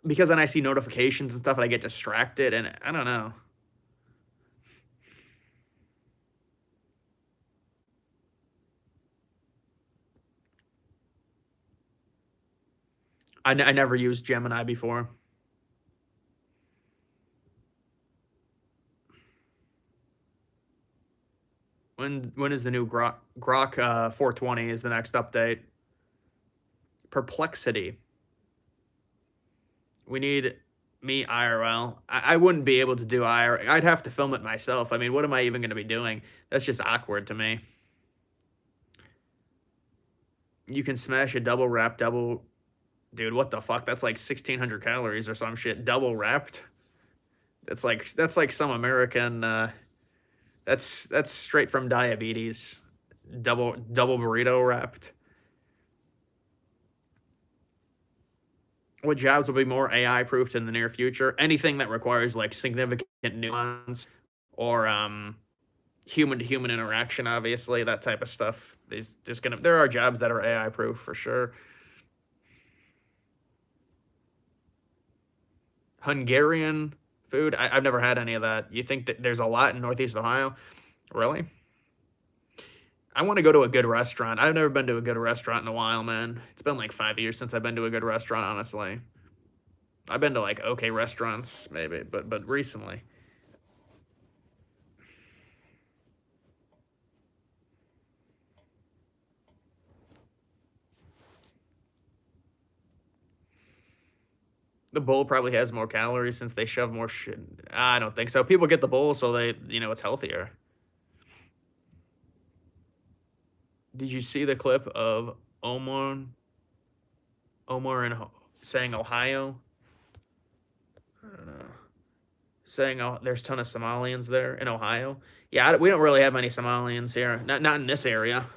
because then I see notifications and stuff and I get distracted, and I don't know. I never used Gemini before. When is the new Grok 420 is the next update? Perplexity. We need me IRL. I wouldn't be able to do IRL. I'd have to film it myself. I mean, what am I even going to be doing? That's just awkward to me. You can smash a double wrap, dude, what the fuck? That's like 1,600 calories or some shit. Double wrapped. That's like some American. That's straight from diabetes. Double burrito wrapped. What jobs will be more AI proofed in the near future? Anything that requires like significant nuance or human to human interaction, obviously, that type of stuff. There are jobs that are AI proof for sure. Hungarian food. I've never had any of that. You think that there's a lot in Northeast Ohio? Really? I want to go to a good restaurant. I've never been to a good restaurant in a while, man. It's been like 5 years since I've been to a good restaurant, honestly. I've been to like okay restaurants, maybe, but recently. The bowl probably has more calories since they shove more shit. I don't think so. People get the bowl so it's healthier. Did you see the clip of Omar saying Ohio? I don't know. Saying, oh, there's a ton of Somalians there in Ohio. Yeah, we don't really have many Somalians here. Not in this area.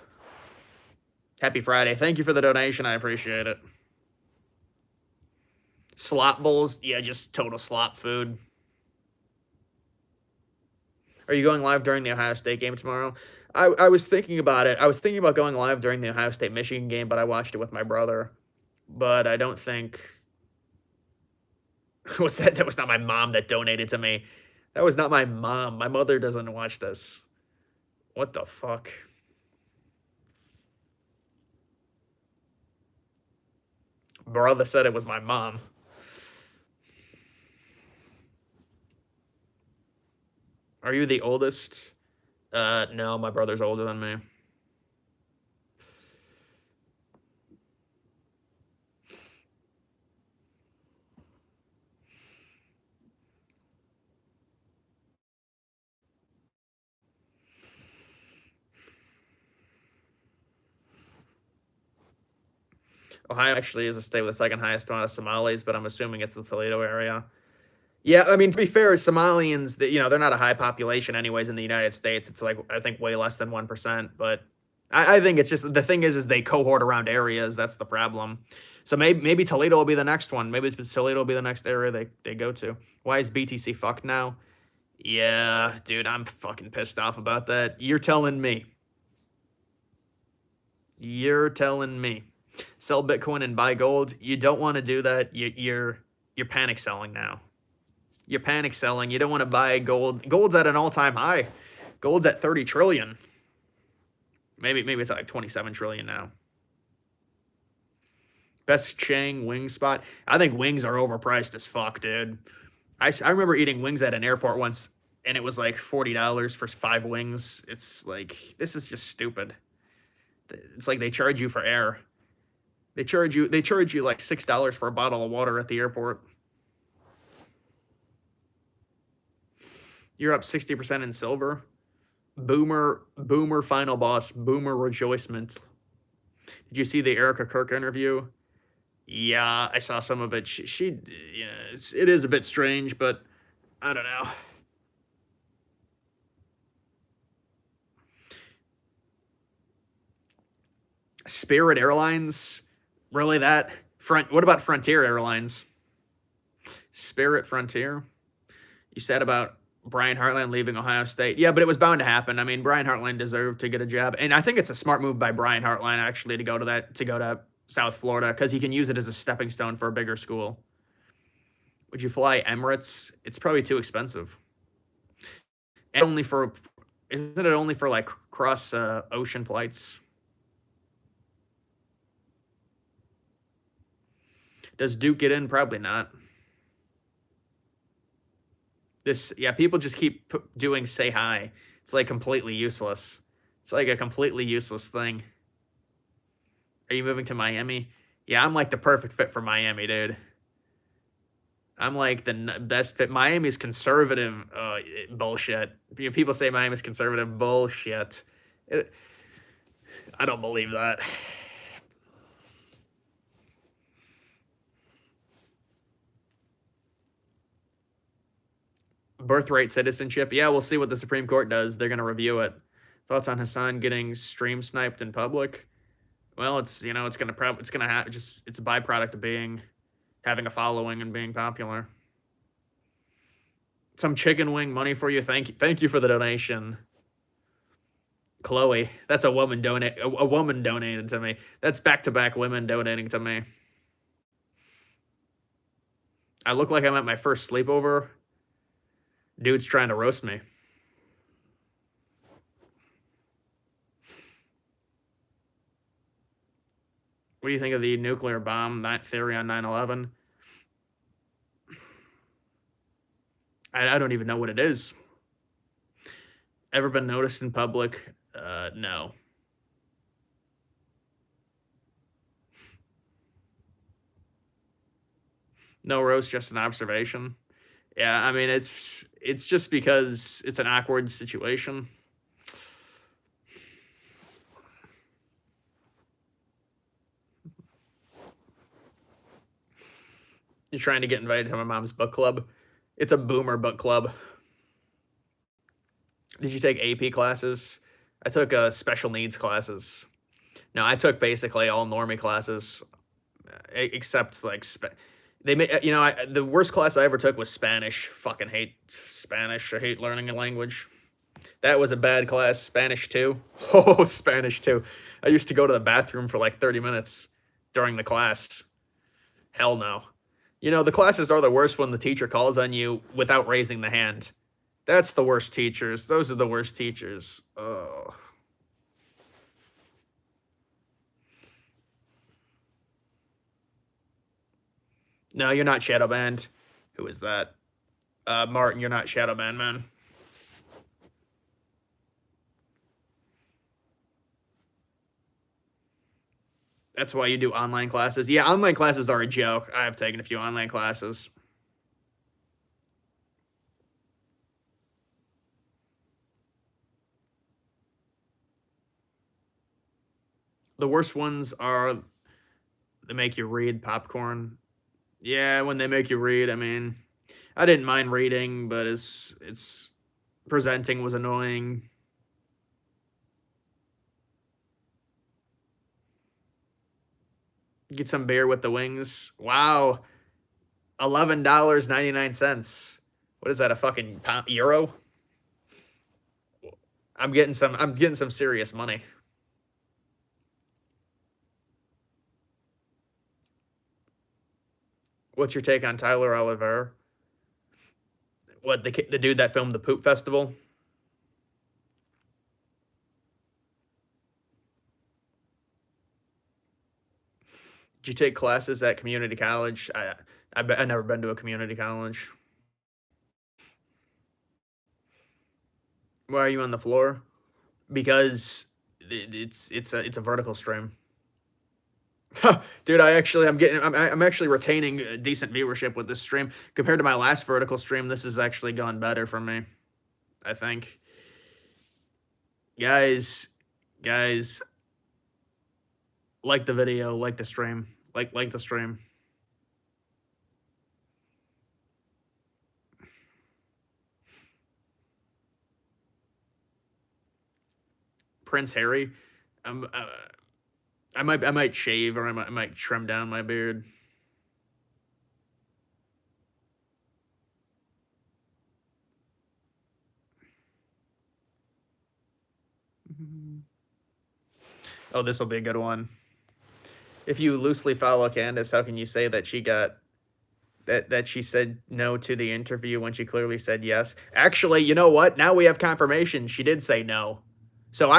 Happy Friday. Thank you for the donation. I appreciate it. Slop bowls? Yeah, just total slop food. Are you going live during the Ohio State game tomorrow? I was thinking about it. I was thinking about going live during the Ohio State-Michigan game, but I watched it with my brother. But I don't think... What's that? That was not my mom that donated to me. That was not my mom. My mother doesn't watch this. What the fuck? Brother said it was my mom. Are you the oldest? No, my brother's older than me. Ohio actually is a state with the second highest amount of Somalis, but I'm assuming it's the Toledo area. Yeah, I mean, to be fair, Somalians, they're not a high population anyways in the United States. It's like, I think, way less than 1%. But I think it's just, the thing is they cohort around areas. That's the problem. So maybe Toledo will be the next one. Maybe Toledo will be the next area they go to. Why is BTC fucked now? Yeah, dude, I'm fucking pissed off about that. You're telling me. You're telling me. Sell Bitcoin and buy gold. You don't want to do that. You're panic selling now. You're panic selling. You don't want to buy gold. Gold's at an all-time high. Gold's at 30 trillion. Maybe it's like 27 trillion now. Best Chang wing spot. I think wings are overpriced as fuck, dude. I remember eating wings at an airport once, and it was like $40 for 5 wings. It's like, this is just stupid. It's like they charge you for air. They charge you like $6 for a bottle of water at the airport. You're up 60% in silver. Boomer final boss, Boomer rejoicement. Did you see the Erica Kirk interview? Yeah, I saw some of it. She it is a bit strange, but I don't know. Spirit Airlines? Really that? What about Frontier Airlines? Spirit Frontier? You said about Brian Hartline leaving Ohio State. Yeah, but it was bound to happen. I mean, Brian Hartline deserved to get a job. And I think it's a smart move by Brian Hartline, actually, to go to South Florida, because he can use it as a stepping stone for a bigger school. Would you fly Emirates? It's probably too expensive. And isn't it only for like cross ocean flights? Does Duke get in? Probably not. People just keep doing say hi. It's like completely useless. It's like a completely useless thing. Are you moving to Miami? Yeah, I'm like the perfect fit for Miami, dude. I'm like the best fit. Miami's conservative bullshit. People say Miami's conservative bullshit. I don't believe that. Birthright citizenship. Yeah, we'll see what the Supreme Court does. They're going to review it. Thoughts on Hassan getting stream sniped in public? Well, it's going to it's a byproduct of having a following and being popular. Some chicken wing money for you. Thank you for the donation. Chloe, that's a woman donated to me. That's back-to-back women donating to me. I look like I'm at my first sleepover. Dude's trying to roast me. What do you think of the nuclear bomb theory on 9/11? I don't even know what it is. Ever been noticed in public? No. No roast, just an observation. Yeah, I mean, it's just because it's an awkward situation. You're trying to get invited to my mom's book club. It's a boomer book club. Did you take AP classes? I took special needs classes. No, I took basically all normie classes, except like they made the worst class I ever took was Spanish. Fucking hate Spanish. I hate learning a language. That was a bad class. Spanish 2. Oh, Spanish 2. I used to go to the bathroom for like 30 minutes during the class. Hell no. You know, the classes are the worst when the teacher calls on you without raising the hand. That's the worst teachers. Those are the worst teachers. Oh. No, you're not Shadow Band. Who is that? Martin, you're not Shadow Band, man. That's why you do online classes. Yeah, online classes are a joke. I have taken a few online classes. The worst ones are they make you read popcorn. Yeah, when they make you read, I mean, I didn't mind reading, but it's presenting was annoying. Get some beer with the wings. Wow, $11.99. What is that? A fucking euro? I'm getting some. I'm getting some serious money. What's your take on Tyler Oliver? What the dude that filmed the Poop Festival? Did you take classes at community college? I never been to a community college. Why are you on the floor? Because it's a vertical stream. Dude, I'm actually retaining a decent viewership with this stream compared to my last vertical stream. This has actually gone better for me, I think. Guys, like the video, like the stream, like the stream. Prince Harry. Um, uh, I might shave or I might trim down my beard. Oh, this will be a good one. If you loosely follow Candace, how can you say that she got that she said no to the interview when she clearly said yes? Actually, you know what? Now we have confirmation. She did say no. So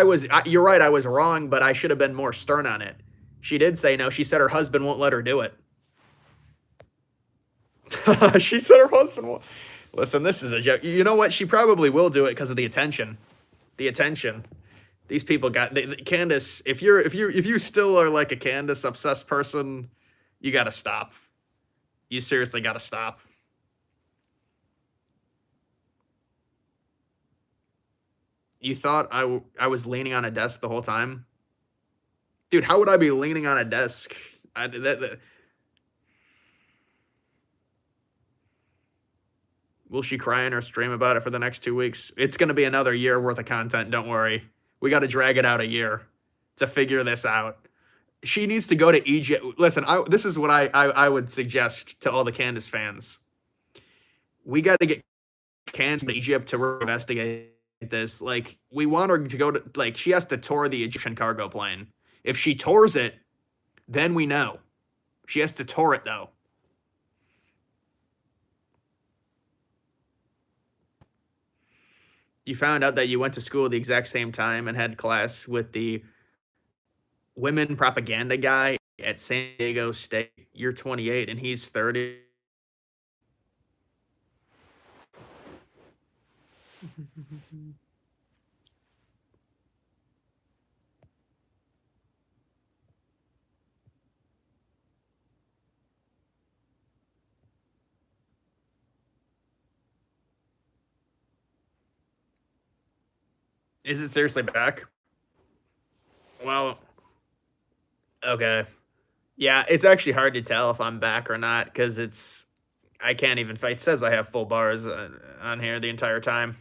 you're right, I was wrong, but I should have been more stern on it. She did say no. She said her husband won't let her do it. She said her husband won't. Listen, this is a joke. You know what? She probably will do it because of the attention. The attention. These people got Candace. If you still are like a Candace obsessed person, you got to stop. You seriously got to stop. You thought I was leaning on a desk the whole time, dude? How would I be leaning on a desk? Will she cry in her stream about it for the next 2 weeks? It's gonna be another year worth of content. Don't worry. We got to drag it out a year to figure this out. She needs to go to Egypt. Listen, this is what I would suggest to all the Candace fans. We got to get Candace to Egypt to investigate this. Like, we want her to go to, like, she has to tour the Egyptian cargo plane. If she tours it, then we know. She has to tour it, though. You found out that you went to school at the exact same time and had class with the women propaganda guy at San Diego State. You're 28 and he's 30. Is it seriously back? Well, okay. Yeah, it's actually hard to tell if I'm back or not because I can't even fight. It says I have full bars on here the entire time.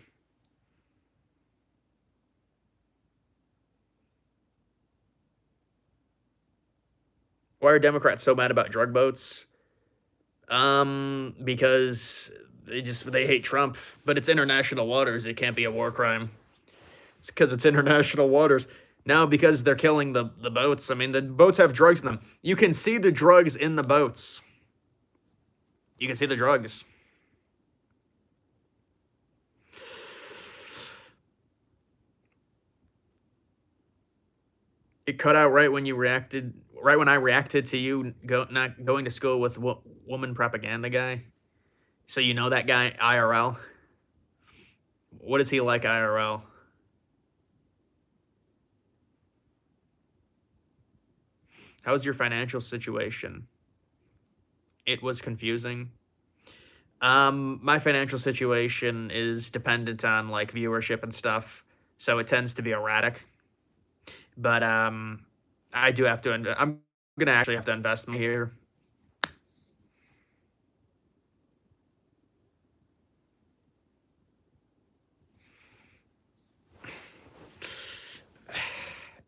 Why are Democrats so mad about drug boats? Because they hate Trump, but it's international waters. It can't be a war crime. It's because it's international waters. Now, because they're killing the boats. I mean, the boats have drugs in them. You can see the drugs in the boats. You can see the drugs. It cut out right when you reacted. Right when I reacted to you not going to school with woman propaganda guy. So you know that guy IRL. What is he like IRL? How's your financial situation? It was confusing. My financial situation is dependent on like viewership and stuff, so it tends to be erratic. But I do have to. I'm gonna actually have to invest in here.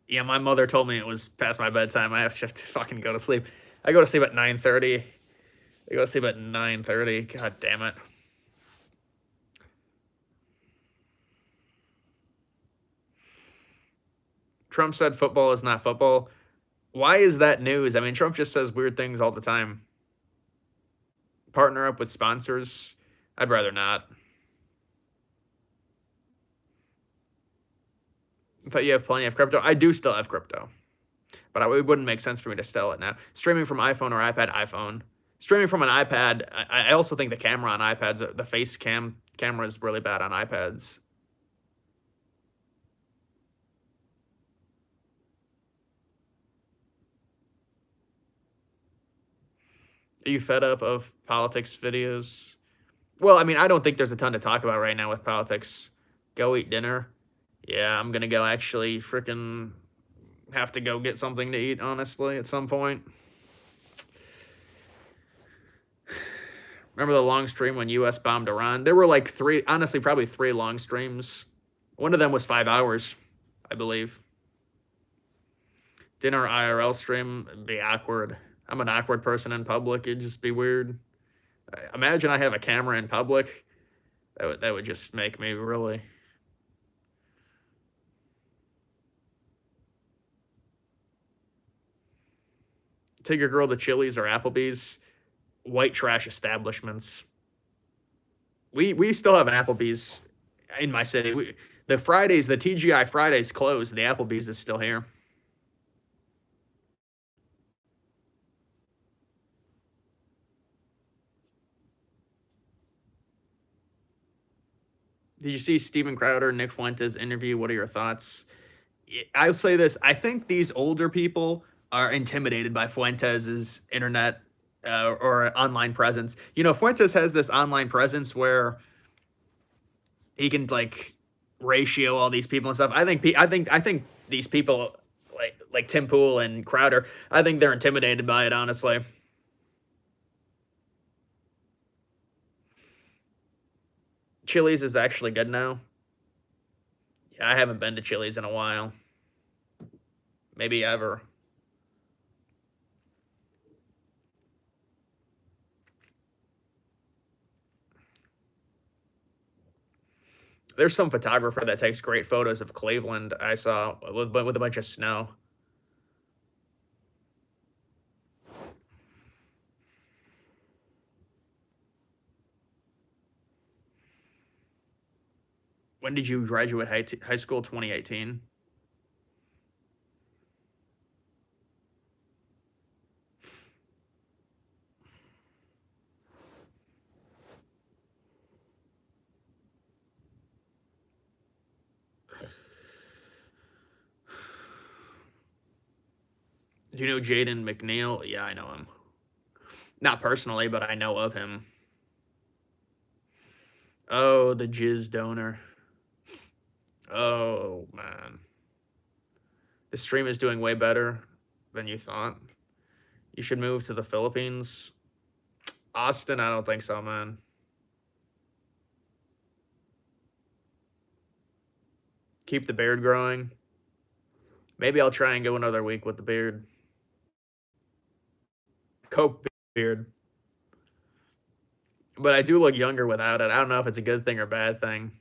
Yeah, my mother told me it was past my bedtime. I have to fucking go to sleep. I go to sleep at 9:30. I go to sleep at 9:30. God damn it. Trump said football is not football. Why is that news? I mean, Trump just says weird things all the time. Partner up with sponsors. I'd rather not. I thought you have plenty of crypto. I do still have crypto, but it wouldn't make sense for me to sell it now. Streaming from iPhone or iPad, iPhone. Streaming from an iPad. I also think the camera on iPads, the face camera is really bad on iPads. Are you fed up of politics videos? Well, I mean, I don't think there's a ton to talk about right now with politics. Go eat dinner. Yeah, I'm gonna go actually freaking have to go get something to eat, honestly, at some point. Remember the long stream when US bombed Iran? There were like three, honestly, probably three long streams. One of them was 5 hours, I believe. Dinner IRL stream would be awkward. I'm an awkward person in public. It'd just be weird. Imagine I have a camera in public. That would just make me really. Take your girl to Chili's or Applebee's. White trash establishments. We still have an Applebee's in my city. The Fridays, the TGI Fridays closed. The Applebee's is still here. Did you see Steven Crowder, Nick Fuentes interview? What are your thoughts? I'll say this. I think these older people are intimidated by Fuentes's internet or online presence. You know, Fuentes has this online presence where he can like ratio all these people and stuff. I think these people like Tim Pool and Crowder. I think they're intimidated by it. Honestly, Chili's is actually good now. Yeah, I haven't been to Chili's in a while, maybe ever. There's some photographer that takes great photos of Cleveland. I saw with a bunch of snow. When did you graduate high school? 2018. Do you know Jaden McNeil? Yeah, I know him. Not personally, but I know of him. Oh, the jizz donor. Oh, man. The stream is doing way better than you thought. You should move to the Philippines. Austin, I don't think so, man. Keep the beard growing. Maybe I'll try and go another week with the beard. Coke beard. But I do look younger without it. I don't know if it's a good thing or bad thing.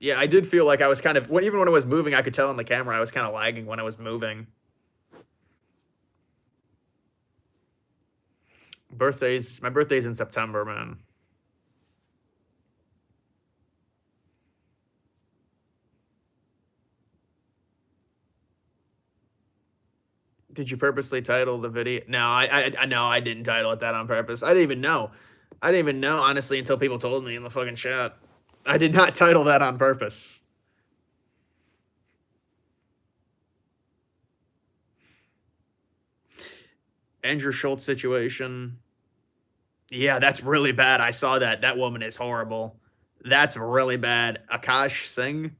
Yeah, I did feel like I was kind of, even when I was moving, I could tell on the camera I was kind of lagging when I was moving. My birthday's in September, man. Did you purposely title the video? No, I know I didn't title it that on purpose. I didn't even know. I didn't even know, honestly, until people told me in the fucking chat. I did not title that on purpose. Andrew Schultz situation. Yeah, that's really bad. I saw that. That woman is horrible. That's really bad. Akash Singh,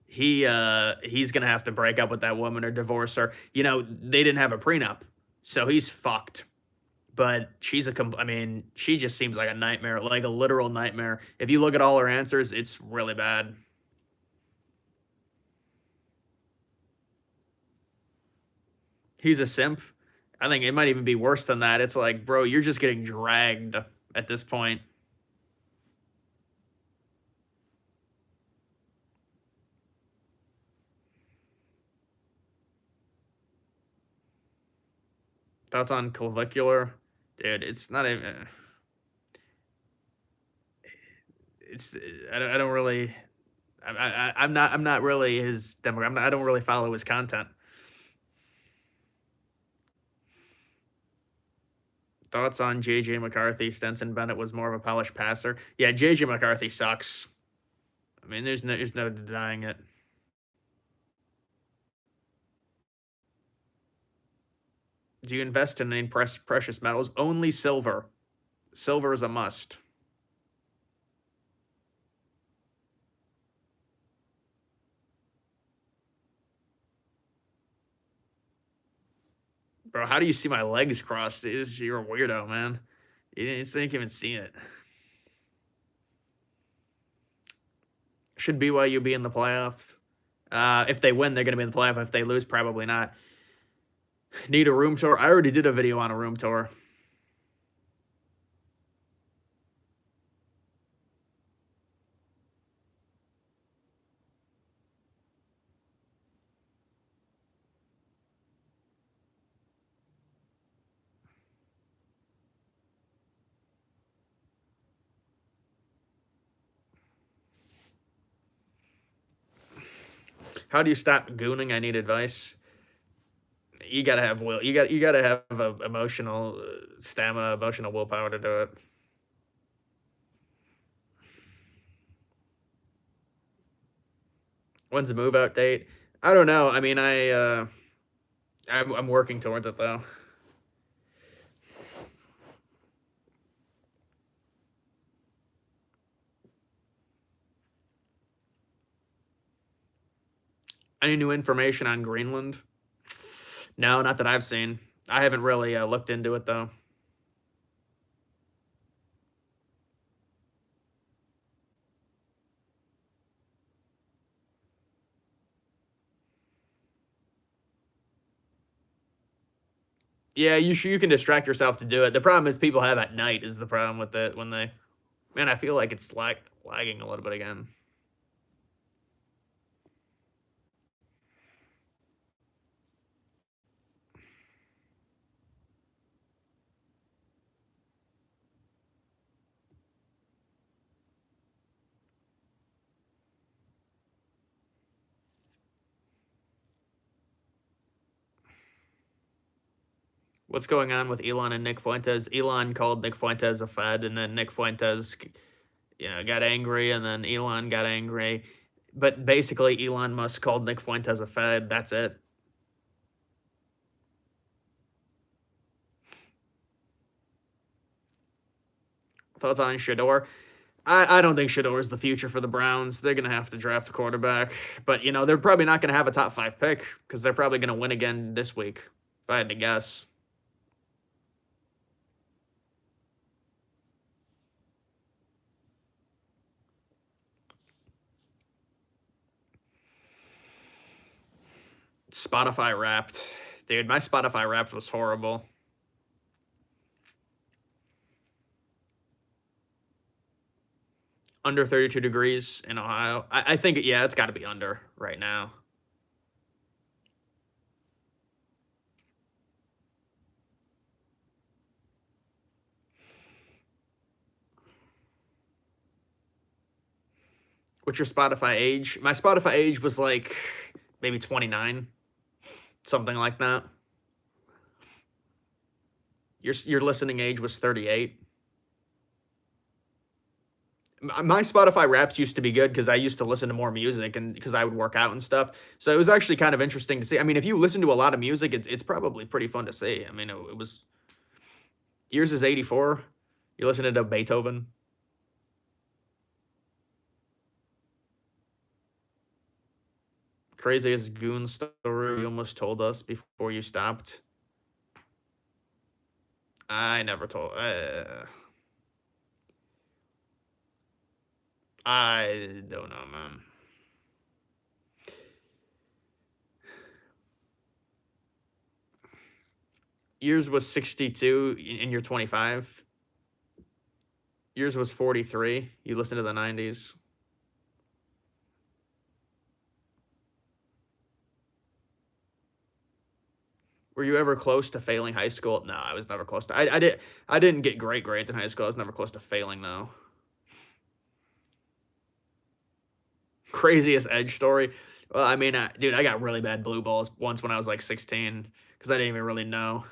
he's gonna have to break up with that woman or divorce her. You know, they didn't have a prenup, so he's fucked. But she's I mean, she just seems like a nightmare, like a literal nightmare. If you look at all her answers, it's really bad. He's a simp. I think it might even be worse than that. It's like, bro, you're just getting dragged at this point. Thoughts on clavicular? Dude, it's not even. It's I don't really. I'm not really his demographic. I don't really follow his content. Thoughts on JJ McCarthy? Stenson Bennett was more of a polished passer. Yeah, JJ McCarthy sucks. I mean, there's no denying it. Do you invest in any precious metals? Only silver. Silver is a must. Bro, how do you see my legs crossed? You're a weirdo, man. You didn't even see it. Should BYU be in the playoff? If they win, they're going to be in the playoff. If they lose, probably not. Need a room tour? I already did a video on a room tour. How do you stop gooning? I need advice. You gotta have will. You gotta have a emotional stamina, emotional willpower to do it. When's the move out date? I don't know. I mean, I'm working towards it though. Any new information on Greenland? No, not that I've seen. I haven't really looked into it though. Yeah, you can distract yourself to do it. The problem is people have at night is the problem with it when they. Man, I feel like it's lagging a little bit again. What's going on with Elon and Nick Fuentes? Elon called Nick Fuentes a Fed, and then Nick Fuentes, got angry, and then Elon got angry. But basically, Elon Musk called Nick Fuentes a Fed. That's it. Thoughts on Shador? I don't think Shador is the future for the Browns. They're going to have to draft a quarterback. But, you know, they're probably not going to have a top 5 pick because they're probably going to win again this week, if I had to guess. Spotify Wrapped. Dude, my Spotify Wrapped was horrible. Under 32 degrees in Ohio. I think, yeah, it's got to be under right now. What's your Spotify age? My Spotify age was like maybe 29, something like that. Your listening age was 38. My Spotify Wraps used to be good because I used to listen to more music and because I would work out and stuff. So it was actually kind of interesting to see. I mean, if you listen to a lot of music, it's probably pretty fun to see. I mean, it was yours is 84. You listening to Beethoven. Craziest goon story you almost told us before you stopped. I never told. I don't know, man. Yours was 62 and you're 25. Yours was 43. You listen to the 90s. Were you ever close to failing high school? No, I was never close to. I didn't get great grades in high school. I was never close to failing though. Craziest edge story. Well, I mean, dude, I got really bad blue balls once when I was like 16 because I didn't even really know,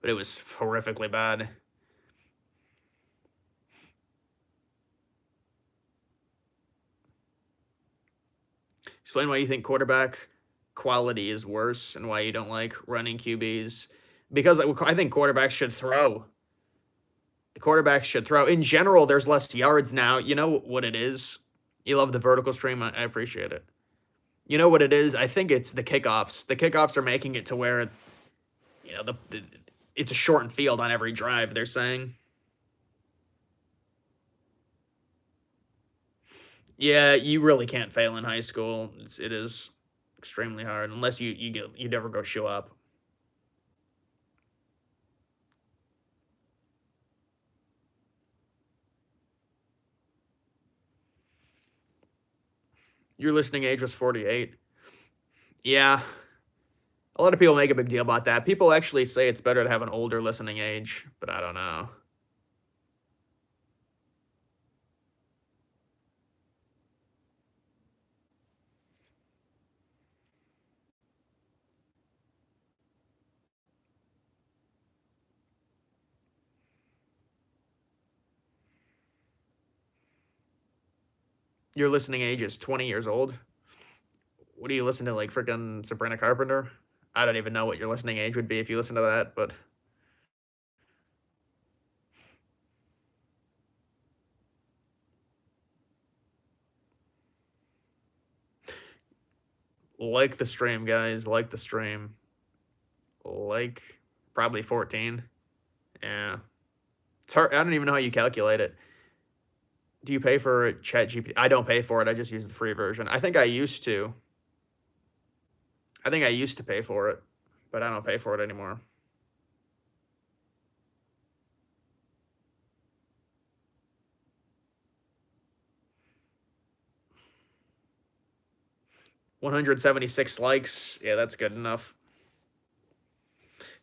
but it was horrifically bad. Explain why you think quarterback quality is worse and why you don't like running QBs. Because I think quarterbacks should throw. Quarterbacks should throw. In general, there's less yards now. You know what it is? You love the vertical stream. I appreciate it. You know what it is? I think it's the kickoffs. The kickoffs are making it to where, you know, it's a shortened field on every drive, they're saying. Yeah, you really can't fail in high school. It is extremely hard unless you never go show up. Your listening age was 48. Yeah, a lot of people make a big deal about that. People actually say it's better to have an older listening age, but I don't know. 20 years old. What do you listen to, like freaking Sabrina Carpenter? I don't even know what your listening age would be if you listen to that, but like the stream, guys. Like the stream. Like probably 14. Yeah. It's hard. I don't even know how you calculate it. Do you pay for ChatGPT? I don't pay for it. I just use the free version. I think I used to. I think I used to pay for it, but I don't pay for it anymore. $176 likes. Yeah, that's good enough.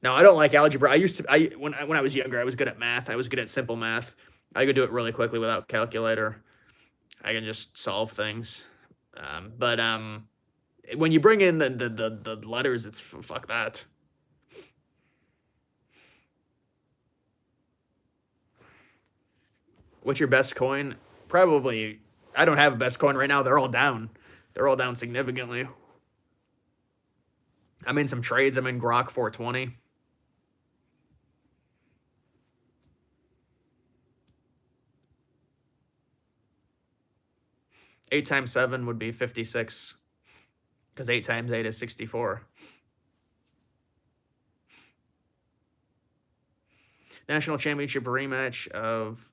Now I don't like algebra. I used to. When I was younger, I was good at math. I was good at simple math. I could do it really quickly without calculator. I can just solve things. But when you bring in the letters, it's fuck that. What's your best coin? Probably. I don't have a best coin right now. They're all down. They're all down significantly. I'm in some trades. I'm in Grok 420. 8 times 7 would be 56, because 8 times 8 is 64. National championship rematch of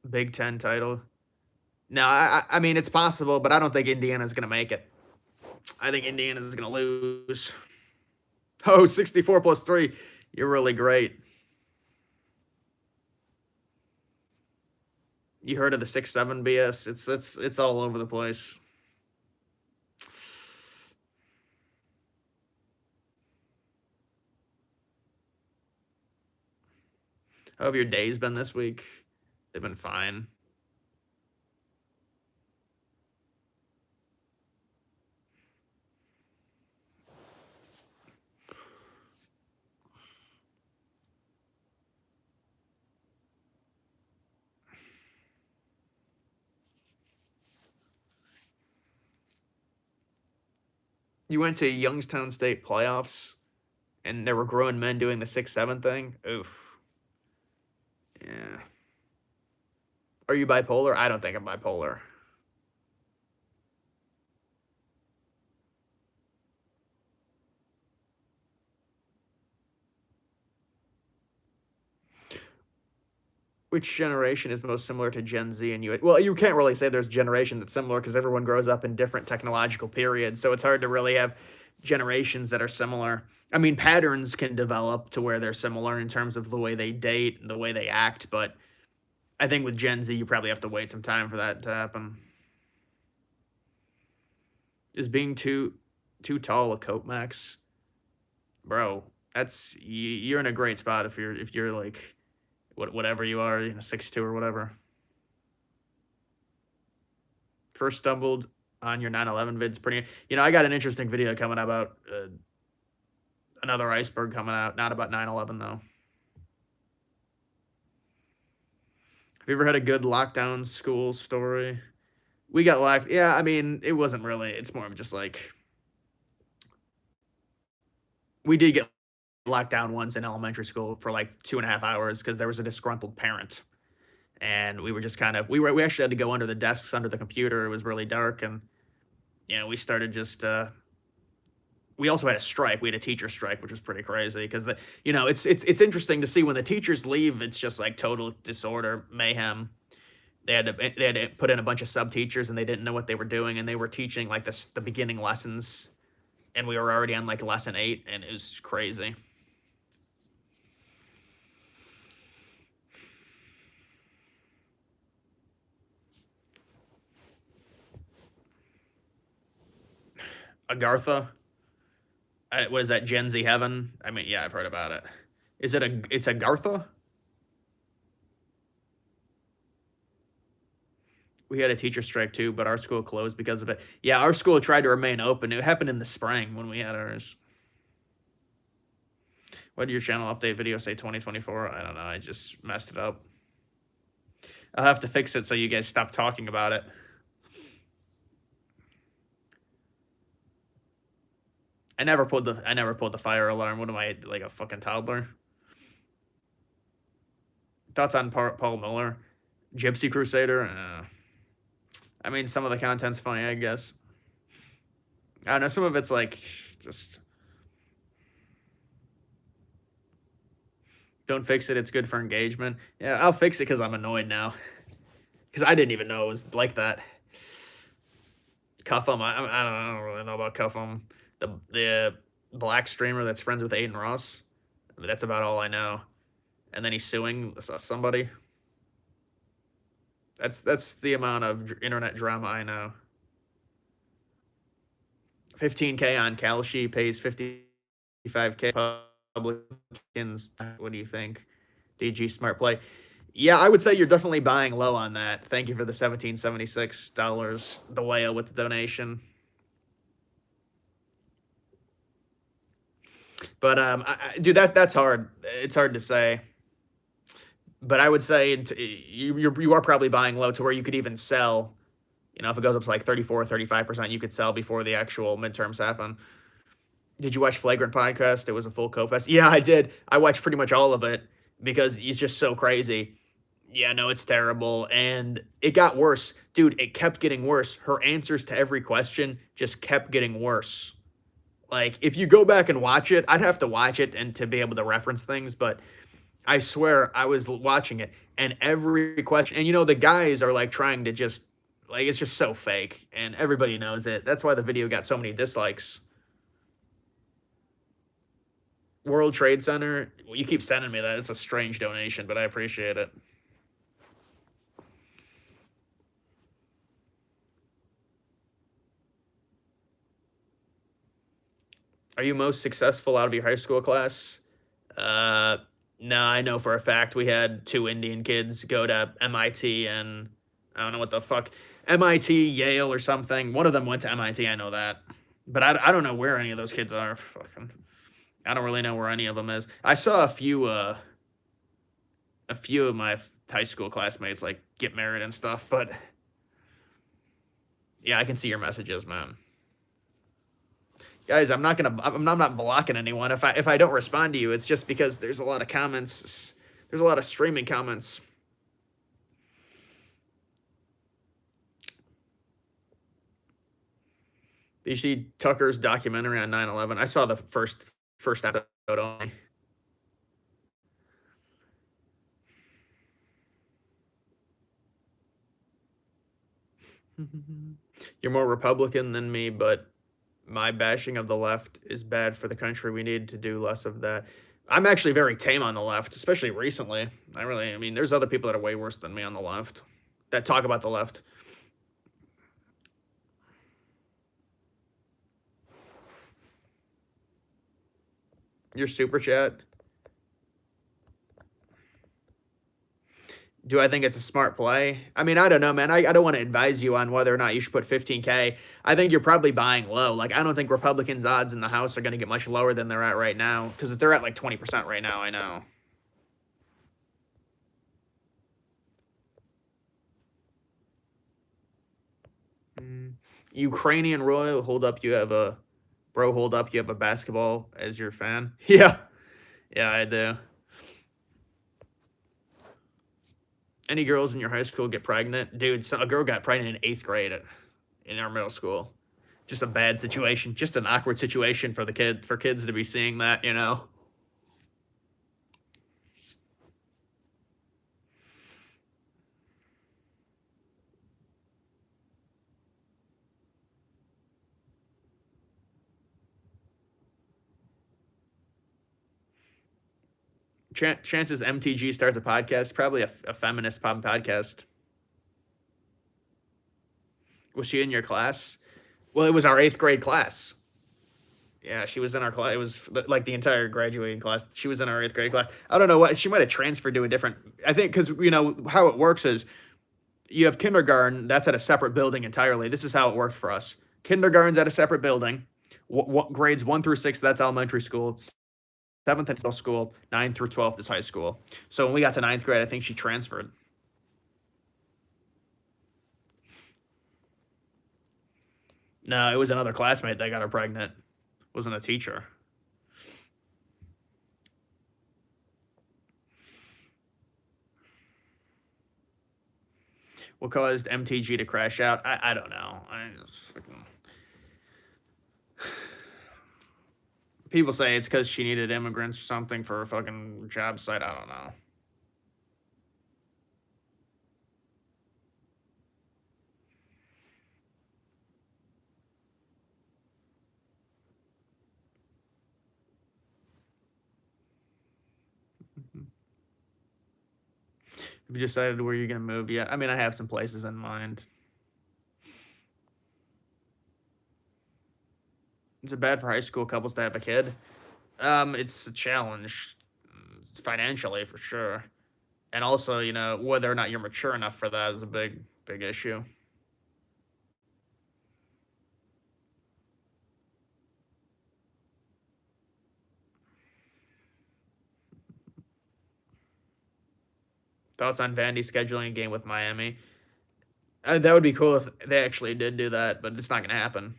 Big Ten title. No, I mean, it's possible, but I don't think Indiana's going to make it. I think Indiana's going to lose. Oh, 64 plus 3. You're really great. You heard of the 6-7 BS? It's all over the place. How have your days been this week? They've been fine. You went to Youngstown State playoffs, and there were grown men doing the 6-7 thing? Oof. Yeah. Are you bipolar? I don't think I'm bipolar. Which generation is most similar to Gen Z and you? Well, you can't really say there's a generation that's similar because everyone grows up in different technological periods, so it's hard to really have generations that are similar. I mean, patterns can develop to where they're similar in terms of the way they date and the way they act, but I think with Gen Z, you probably have to wait some time for that to happen. Is being too tall a coat max? Bro, that's you're in a great spot if you're like whatever you are, 6'2" or whatever. First stumbled on your 9/11 vids. Pretty, I got an interesting video coming about another iceberg coming out. Not about 9/11 though. Have you ever had a good lockdown school story? We got locked. Yeah, I mean, it wasn't really. It's more of just like we did get locked down once in elementary school for like 2.5 hours because there was a disgruntled parent, and we were just kind of we actually had to go under the desks under the computer. It was really dark, and we started just. We also had a strike. We had a teacher strike, which was pretty crazy because it's interesting to see when the teachers leave. It's just like total disorder, mayhem. They had to put in a bunch of sub teachers, and they didn't know what they were doing, and they were teaching like the beginning lessons, and we were already on like lesson 8, and it was crazy. Agartha, what is that? Gen Z heaven? I mean, yeah, I've heard about it. Is it It's Agartha? We had a teacher strike too, but our school closed because of it. Yeah, our school tried to remain open. It happened in the spring when we had ours. What did your channel update video say 2024? I don't know. I just messed it up. I'll have to fix it so you guys stop talking about it. I never pulled the fire alarm. What am I, like a fucking toddler? Thoughts on Paul Miller? Gypsy Crusader? I mean, some of the content's funny, I guess. I don't know. Some of it's like just don't fix it. It's good for engagement. Yeah, I'll fix it because I'm annoyed now. Because I didn't even know it was like that. Cuffum, I don't really know about Cuffum. The black streamer that's friends with Aiden Ross. I mean, that's about all I know. And then he's suing somebody. That's the amount of internet drama I know. 15K on Kalshi, pays 55K Republicans. What do you think? DG smart play. Yeah, I would say you're definitely buying low on that. Thank you for the $1776. The whale with the donation. But dude, that's hard. It's hard to say. But I would say you are probably buying low to where you could even sell. If it goes up to like 34 or 35%, you could sell before the actual midterms happen. Did you watch Flagrant Podcast? It was a full co-fest. Yeah, I did. I watched pretty much all of it because it's just so crazy. Yeah, no, it's terrible, and it got worse. Dude, it kept getting worse. Her answers to every question just kept getting worse. Like, if you go back and watch it, I'd have to watch it and to be able to reference things, but I swear I was watching it, and every question, and the guys are like trying to just, like, it's just so fake, and everybody knows it. That's why the video got so many dislikes. World Trade Center, well, you keep sending me that. It's a strange donation, but I appreciate it. Are you most successful out of your high school class? Uh, no, I know for a fact we had two Indian kids go to MIT and I don't know what the fuck, MIT, Yale, or something. One of them went to MIT. I know that, but I don't know where any of those kids are. Fucking, I don't really know where any of them is. I saw a few of my high school classmates like get married and stuff, but yeah, I can see your messages, man. Guys, I'm not blocking anyone. If I don't respond to you, it's just because there's a lot of comments. There's a lot of streaming comments. You see Tucker's documentary on 9/11. I saw the first episode only. You're more Republican than me, but my bashing of the left is bad for the country. We need to do less of that. I'm actually very tame on the left, especially recently. I mean, there's other people that are way worse than me on the left that talk about the left. Your super chat. Do I think it's a smart play? I mean, I don't know, man. I don't want to advise you on whether or not you should put 15K. I think you're probably buying low. Like, I don't think Republicans' odds in the House are going to get much lower than they're at right now because they're at like 20% right now. I know. Ukrainian Royal, hold up. You have a bro. Hold up. You have a basketball as your fan. Yeah, yeah, I do. Any girls in your high school get pregnant? Dude, a girl got pregnant in 8th grade in our middle school. Just a bad situation. Just an awkward situation for kids to be seeing that. Chances MTG starts a podcast, probably a feminist pop podcast. Was she in your class? Well, it was our 8th grade class. Yeah, she was in our class. It was like the entire graduating class. She was in our 8th grade class. I don't know what she might have transferred to a different. I think because how it works is you have kindergarten. That's at a separate building entirely. This is how it worked for us. Kindergarten's at a separate building. What grades 1 through 6? That's elementary school. 7th is middle school. 9 through 12th is high school. So when we got to 9th grade, I think she transferred. No, it was another classmate that got her pregnant. It wasn't a teacher. What caused MTG to crash out? I don't know. People say it's because she needed immigrants or something for a fucking job site. I don't know. Have you decided where you're gonna move yet? I mean, I have some places in mind. Is it bad for high school couples to have a kid? It's a challenge financially for sure, and also whether or not you're mature enough for that is a big issue. Thoughts on Vandy scheduling a game with Miami? That would be cool if they actually did do that, but it's not gonna happen.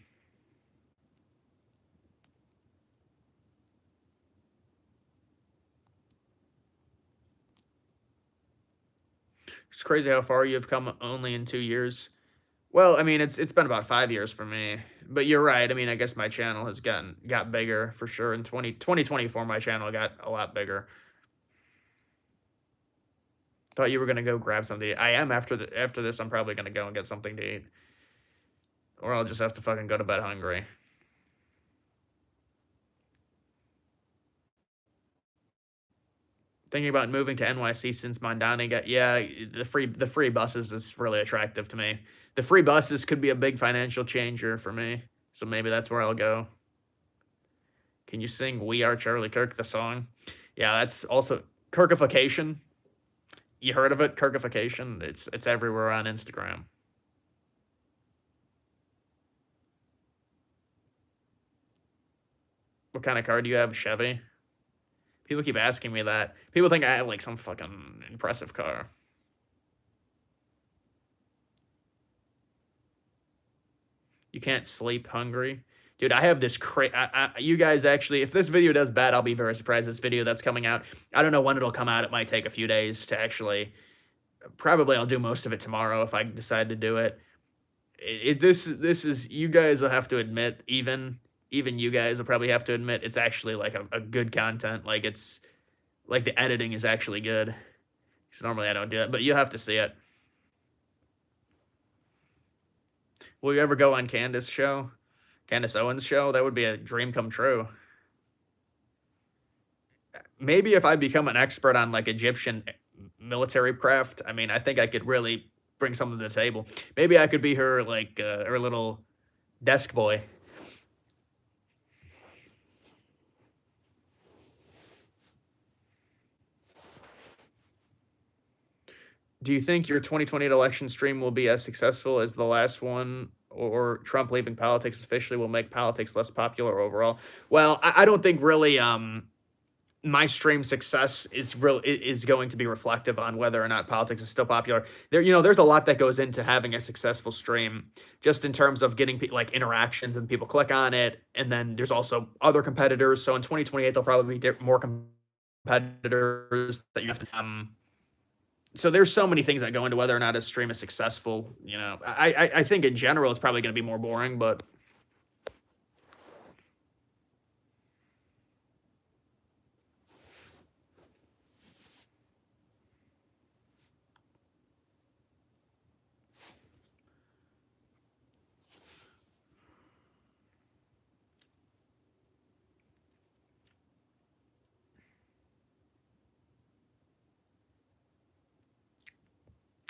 It's crazy how far you've come only in 2 years. Well, I mean, it's been about 5 years for me, but you're right. I mean, I guess my channel has got bigger for sure. In 2024, my channel got a lot bigger. Thought you were gonna go grab something to eat. I am after this. I'm probably gonna go and get something to eat, or I'll just have to fucking go to bed hungry. Thinking about moving to NYC since Mondani got the free buses is really attractive to me. The free buses could be a big financial changer for me, so maybe that's where I'll go. Can you sing "We Are Charlie Kirk" the song? Yeah, that's also Kirkification. You heard of it? Kirkification. It's everywhere on Instagram. What kind of car do you have? Chevy? People keep asking me that. People think I have like some fucking impressive car. You can't sleep hungry. Dude, I have this you guys actually, if this video does bad, I'll be very surprised. This video that's coming out, I don't know when it'll come out. It might take a few days to actually, probably I'll do most of it tomorrow if I decide to do it. This is, you guys will have to admit, even you guys will probably have to admit, it's actually like a good content. Like it's, like the editing is actually good. Because normally I don't do that, but you have to see it. Will you ever go on Candace Owens' show? That would be a dream come true. Maybe if I become an expert on like Egyptian military craft, I mean, I think I could really bring something to the table. Maybe I could be her like her little desk boy. Do you think your 2020 election stream will be as successful as the last one, or Trump leaving politics officially will make politics less popular overall? Well, I don't think really my stream success is going to be reflective on whether or not politics is still popular. There's a lot that goes into having a successful stream, just in terms of getting like interactions and people click on it, and then there's also other competitors. So in 2028, there'll probably be more competitors that you have to so there's so many things that go into whether or not a stream is successful. I think in general it's probably going to be more boring, but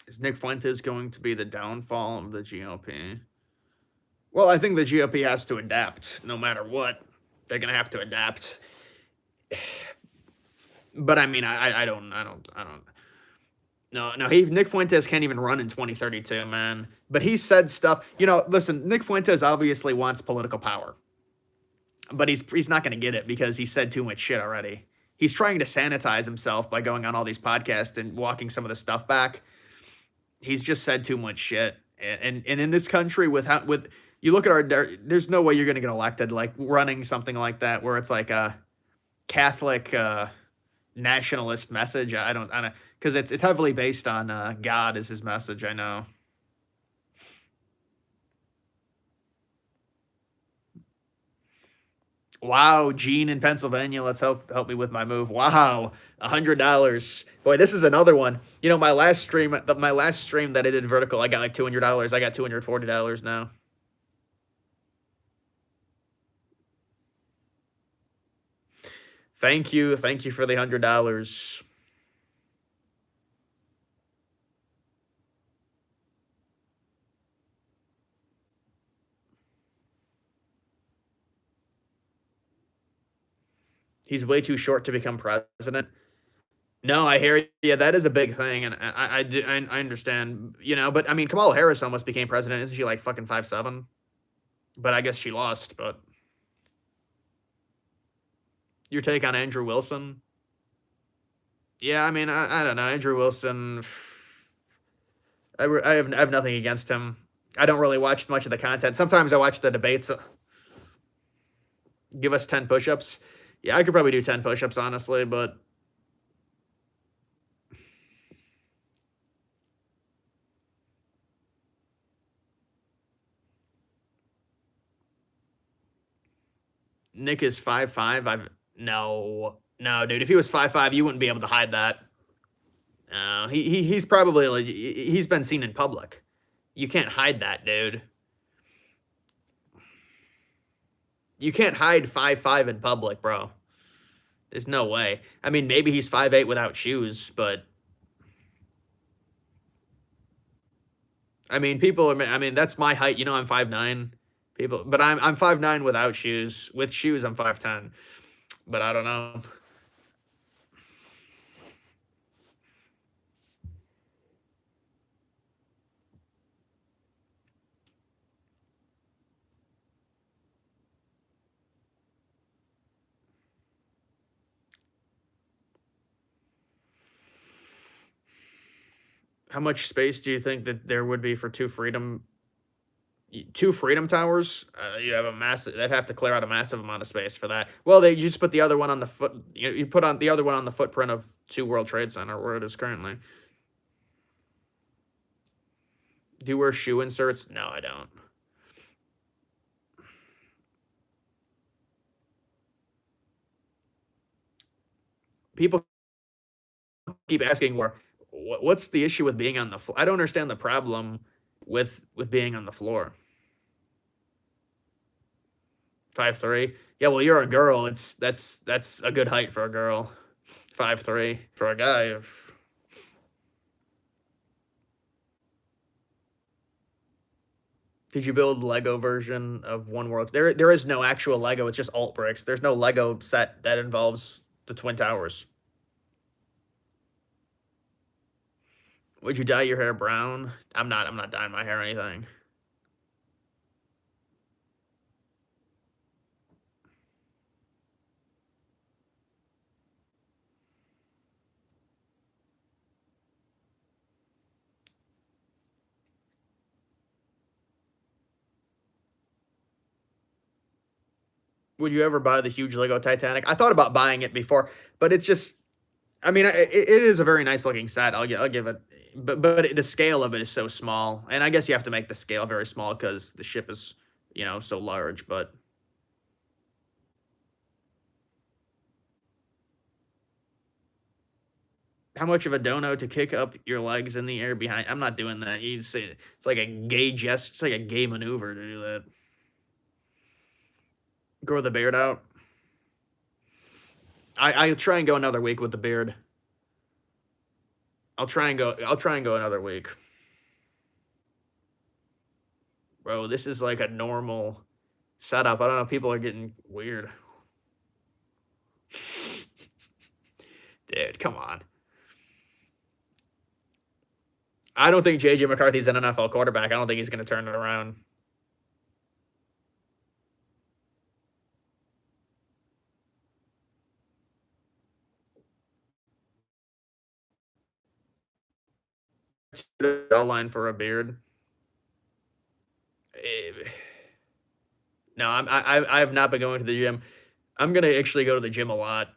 is Nick Fuentes going to be the downfall of the GOP? Well, I think the GOP has to adapt no matter what. They're going to have to adapt. But I mean, I don't. No, Nick Fuentes can't even run in 2032, man. But he said stuff. Listen, Nick Fuentes obviously wants political power, but he's not going to get it because he said too much shit already. He's trying to sanitize himself by going on all these podcasts and walking some of the stuff back. He's just said too much shit, and in this country, with you look at there's no way you're going to get elected like running something like that where it's like a Catholic nationalist message. I don't because it's heavily based on God is his message. I know. Wow, Gene in Pennsylvania, let's help me with my move. Wow, $100. Boy, this is another one. My last stream that I did vertical, I got like $200. I got $240 now. Thank you for the $100. He's way too short to become president. No, I hear you. That is a big thing, and I understand. But I mean, Kamala Harris almost became president. Isn't she like fucking 5'7"? But I guess she lost. But your take on Andrew Wilson? Yeah, I mean, I don't know. Andrew Wilson, I have nothing against him. I don't really watch much of the content. Sometimes I watch the debates. Give us 10 push-ups. Yeah, I could probably do 10 push-ups, honestly, but Nick is 5'5". No, dude. If he was 5'5", you wouldn't be able to hide that. No, he's probably like he's been seen in public. You can't hide that, dude. You can't hide 5'5" in public, bro. There's no way. I mean, maybe he's 5'8" without shoes, but I mean, that's my height. You know, I'm 5'9". People, but I'm 5'9" without shoes. With shoes, I'm 5'10". But I don't know. How much space do you think that there would be for two Freedom Towers? You have a massive. They'd have to clear out a massive amount of space for that. Well, they just put the other one on the foot. You put on the other one on the footprint of 2 World Trade Center, where it is currently. Do you wear shoe inserts? No, I don't. People keep asking what's the issue with being on the floor? I don't understand the problem with being on the floor. 5'3". Yeah, well, you're a girl. That's a good height for a girl. 5'3". For a guy. Did you build Lego version of One World? There is no actual Lego. It's just alt bricks. There's no Lego set that involves the Twin Towers. Would you dye your hair brown? I'm not. I'm not dyeing my hair or anything. Would you ever buy the huge Lego Titanic? I thought about buying it before, but it's just. I mean, it is a very nice looking set. I'll give it, but the scale of it is so small, and I guess you have to make the scale very small because the ship is, so large. But how much of a dono to kick up your legs in the air behind? I'm not doing that. You say it's like a gay jest. It's like a gay maneuver to do that. Grow the beard out. I try and go another week with the beard. I'll try and go another week. Bro, this is like a normal setup. I don't know. People are getting weird. Dude, come on. I don't think JJ McCarthy's an NFL quarterback. I don't think he's going to turn it around. Line for a beard. No, I have not been going to the gym. I'm gonna actually go to the gym a lot.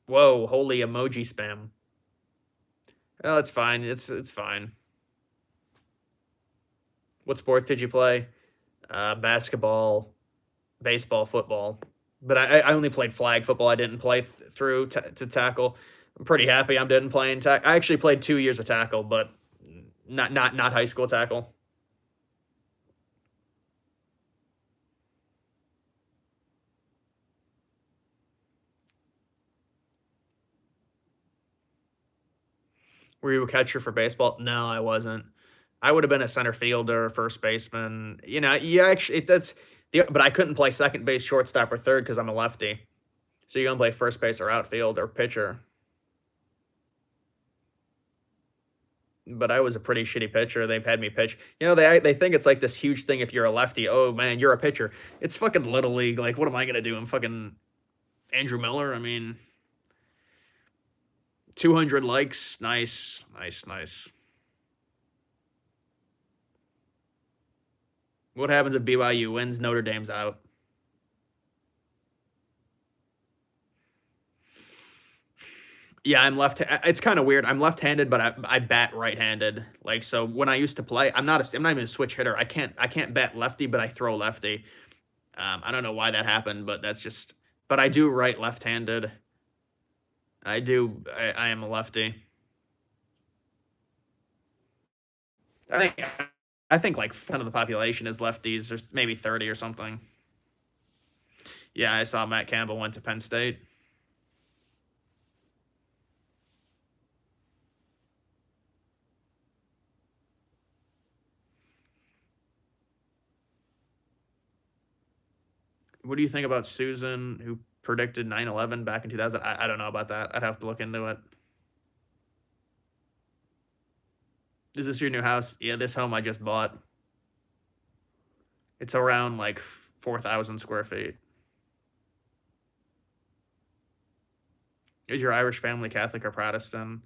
Whoa, holy emoji spam. Oh, it's fine. It's fine. What sports did you play? Basketball, baseball, football. But I only played flag football. I didn't play through to tackle. I'm pretty happy I didn't play in tackle. I actually played 2 years of tackle, but not high school tackle. Were you a catcher for baseball? No, I wasn't. I would have been a center fielder, first baseman. Yeah, actually, but I couldn't play second base, shortstop, or third because I'm a lefty. So you're gonna play first base or outfield or pitcher. But I was a pretty shitty pitcher. They've had me pitch. They think it's like this huge thing if you're a lefty. Oh man, you're a pitcher. It's fucking little league. Like, what am I gonna do? I'm fucking Andrew Miller. I mean, 200 likes. Nice, nice, nice. What happens if BYU wins? Notre Dame's out. Yeah, I'm left. It's kind of weird. I'm left-handed, but I bat right-handed. Like so, when I used to play, I'm not even a switch hitter. I can't bat lefty, but I throw lefty. I don't know why that happened, but that's just. But I do right left-handed. I do. I am a lefty. I think. I think like 10 of the population is lefties, or maybe 30 or something. Yeah, I saw Matt Campbell went to Penn State. What do you think about Susan, who predicted 9/11 back in 2000? I don't know about that. I'd have to look into it. Is this your new house? Yeah, this home I just bought. It's around like 4,000 square feet. Is your Irish family Catholic or Protestant?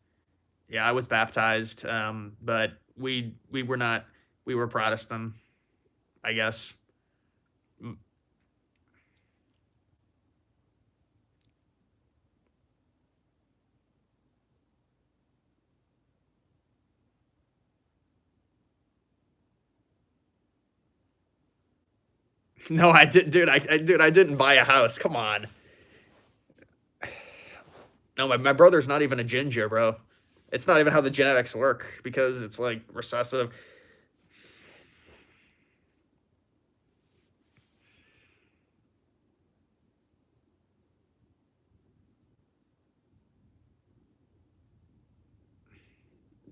Yeah, I was baptized, but we were not. We were Protestant, I guess. No, I didn't, dude. Dude, I didn't buy a house. Come on. No, my brother's not even a ginger, bro. It's not even how the genetics work because it's like recessive.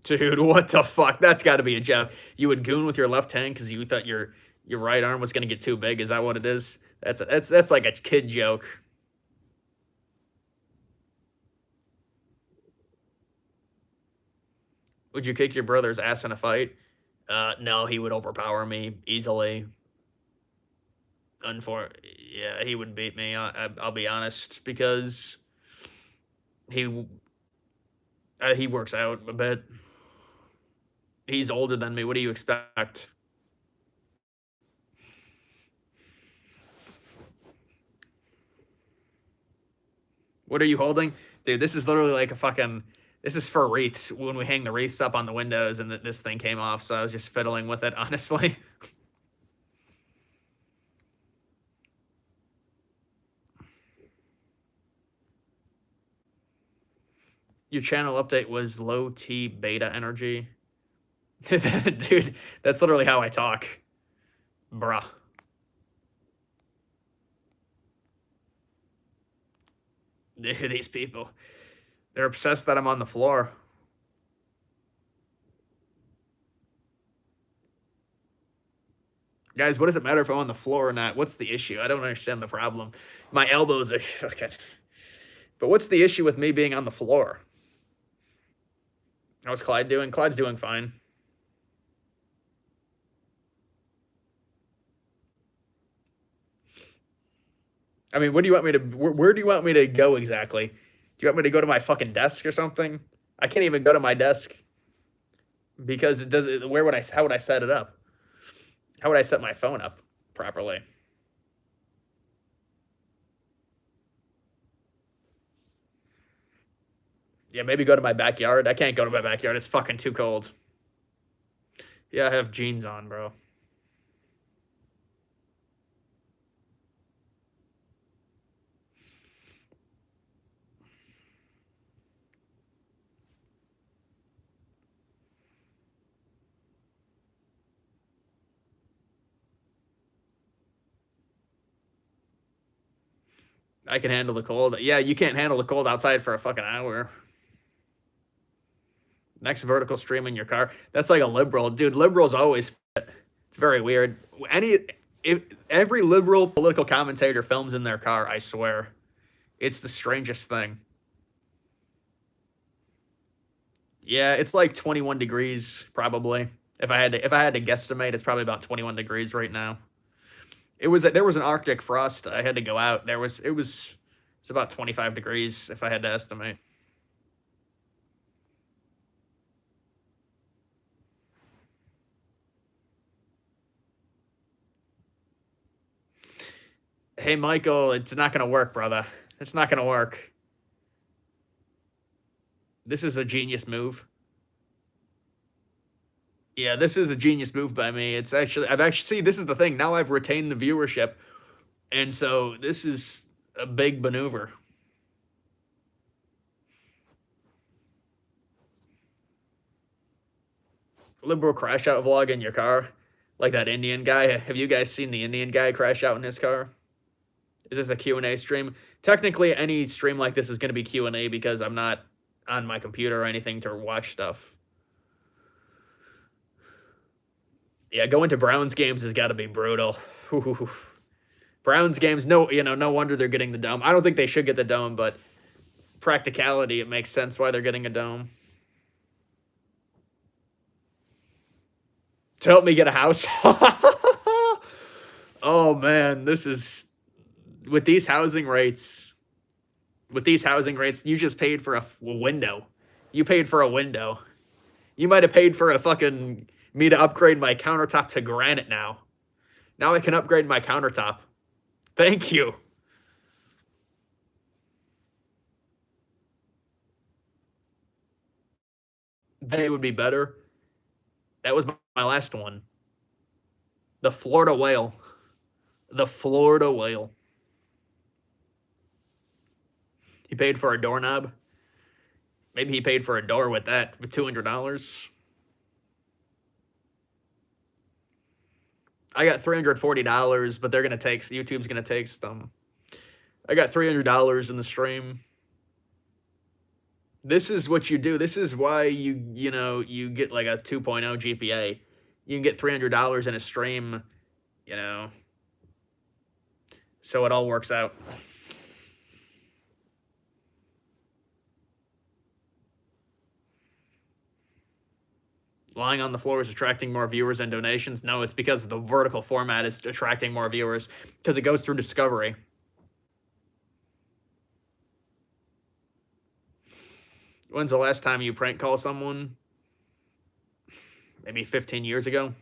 Dude, what the fuck? That's got to be a joke. You would goon with your left hand because you thought your right arm was gonna get too big. Is that what it is? That's like a kid joke. Would you kick your brother's ass in a fight? No, he would overpower me easily. Yeah, he would beat me. I'll be honest because he he works out a bit. He's older than me. What do you expect? What are you holding? Dude, this is literally like a fucking. This is for wreaths when we hang the wreaths up on the windows and this thing came off. So I was just fiddling with it, honestly. Your channel update was low T beta energy. Dude, that's literally how I talk. Bruh. These people. They're obsessed that I'm on the floor. Guys, what does it matter if I'm on the floor or not? What's the issue? I don't understand the problem. My elbows are okay. But what's the issue with me being on the floor? How's Clyde doing? Clyde's doing fine. I mean, what do you want me to where do you want me to go exactly? Do you want me to go to my fucking desk or something? I can't even go to my desk because it does where would I how would I set it up? How would I set my phone up properly? Yeah, maybe go to my backyard. I can't go to my backyard. It's fucking too cold. Yeah, I have jeans on, bro. I can handle the cold. Yeah, you can't handle the cold outside for a fucking hour. Next vertical stream in your car. That's like a liberal. Dude, liberals always it's very weird. If every liberal political commentator films in their car, I swear. It's the strangest thing. Yeah, it's like 21 degrees probably. If I had to guesstimate, it's probably about 21 degrees right now. There was an Arctic frost. I had to go out. It's about 25 degrees if I had to estimate. Hey Michael, it's not gonna work, brother. It's not gonna work. This is a genius move. Yeah, this is a genius move by me. It's actually I've actually see, this is the thing, now I've retained the viewership, and so this is a big maneuver. Liberal crash out vlog in your car, like that Indian guy. Have you guys seen the Indian guy crash out in his car? Is this a Q&A stream? Technically, any stream like this is going to be Q&A because I'm not on my computer or anything to watch stuff. Yeah, going to Browns games has got to be brutal. Browns games, no wonder they're getting the dome. I don't think they should get the dome, but practicality, it makes sense why they're getting a dome. To help me get a house. Oh man, this is with these housing rates. With these housing rates, you just paid for a window. You paid for a window. You might have paid for a fucking me to upgrade my countertop to granite now. Now I can upgrade my countertop. Thank you. Then it would be better. That was my last one. The Florida whale. The Florida whale. He paid for a doorknob. Maybe he paid for a door with that, with $200. I got $340, but they're gonna take YouTube's gonna take some. I got $300 in the stream. This is what you do. This is why you get like a 2.0 GPA. You can get $300 in a stream, so it all works out. Lying on the floor is attracting more viewers and donations. No, it's because the vertical format is attracting more viewers because it goes through discovery. When's the last time you prank call someone? Maybe 15 years ago.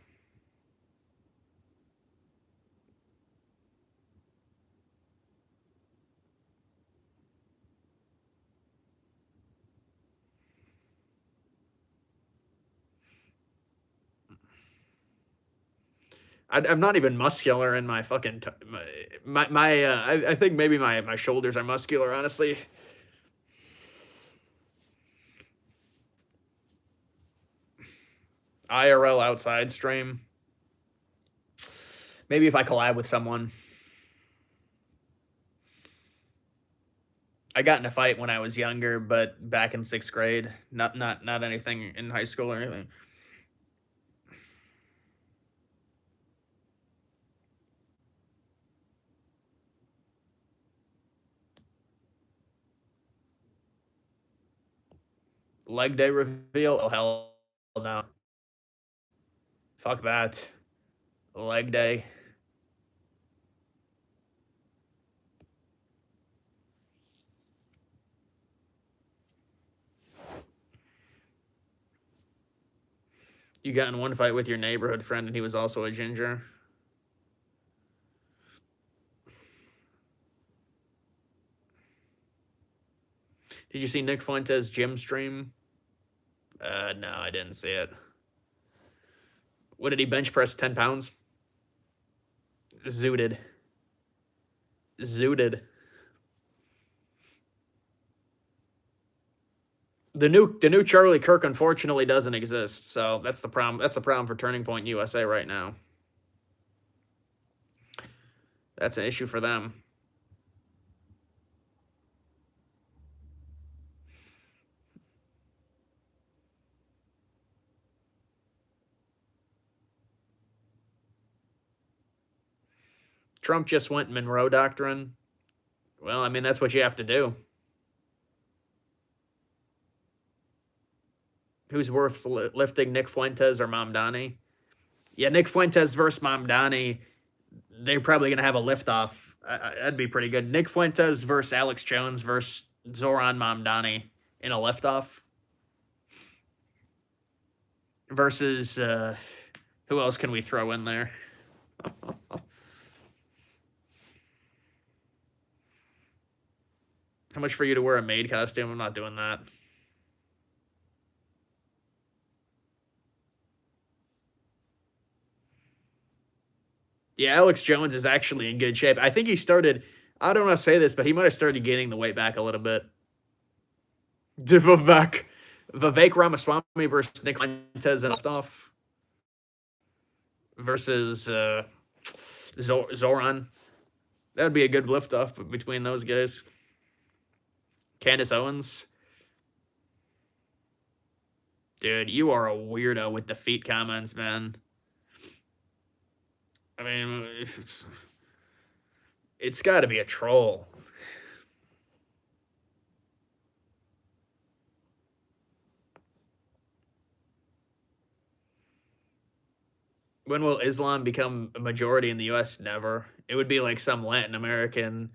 I'm not even muscular in my fucking I think maybe my shoulders are muscular, honestly. IRL outside stream. Maybe if I collab with someone. I got in a fight when I was younger, but back in 6th grade. Not anything in high school or anything. Leg day reveal? Oh, hell no. Fuck that. Leg day. You got in one fight with your neighborhood friend and he was also a ginger. Did you see Nick Fuentes' gym stream? No, I didn't see it. What did he bench press? 10 pounds? Zooted. Zooted. The new Charlie Kirk unfortunately doesn't exist, so that's the problem. That's the problem for Turning Point USA right now. That's an issue for them. Trump just went Monroe Doctrine. Well, I mean, that's what you have to do. Who's worth lifting, Nick Fuentes or Mamdani? Yeah, Nick Fuentes versus Mamdani. They're probably going to have a liftoff. That'd be pretty good. Nick Fuentes versus Alex Jones versus Zoran Mamdani in a liftoff. Versus, who else can we throw in there? How much for you to wear a maid costume? I'm not doing that. Yeah, Alex Jones is actually in good shape. I think he started, I don't want to say this, but he might have started gaining the weight back a little bit. Vivek Ramaswamy versus Nick Fuentes and off versus Zoran. That would be a good lift off between those guys. Candace Owens. Dude, you are a weirdo with the feet comments, man. I mean, it's got to be a troll. When will Islam become a majority in the US? Never. It would be like some Latin American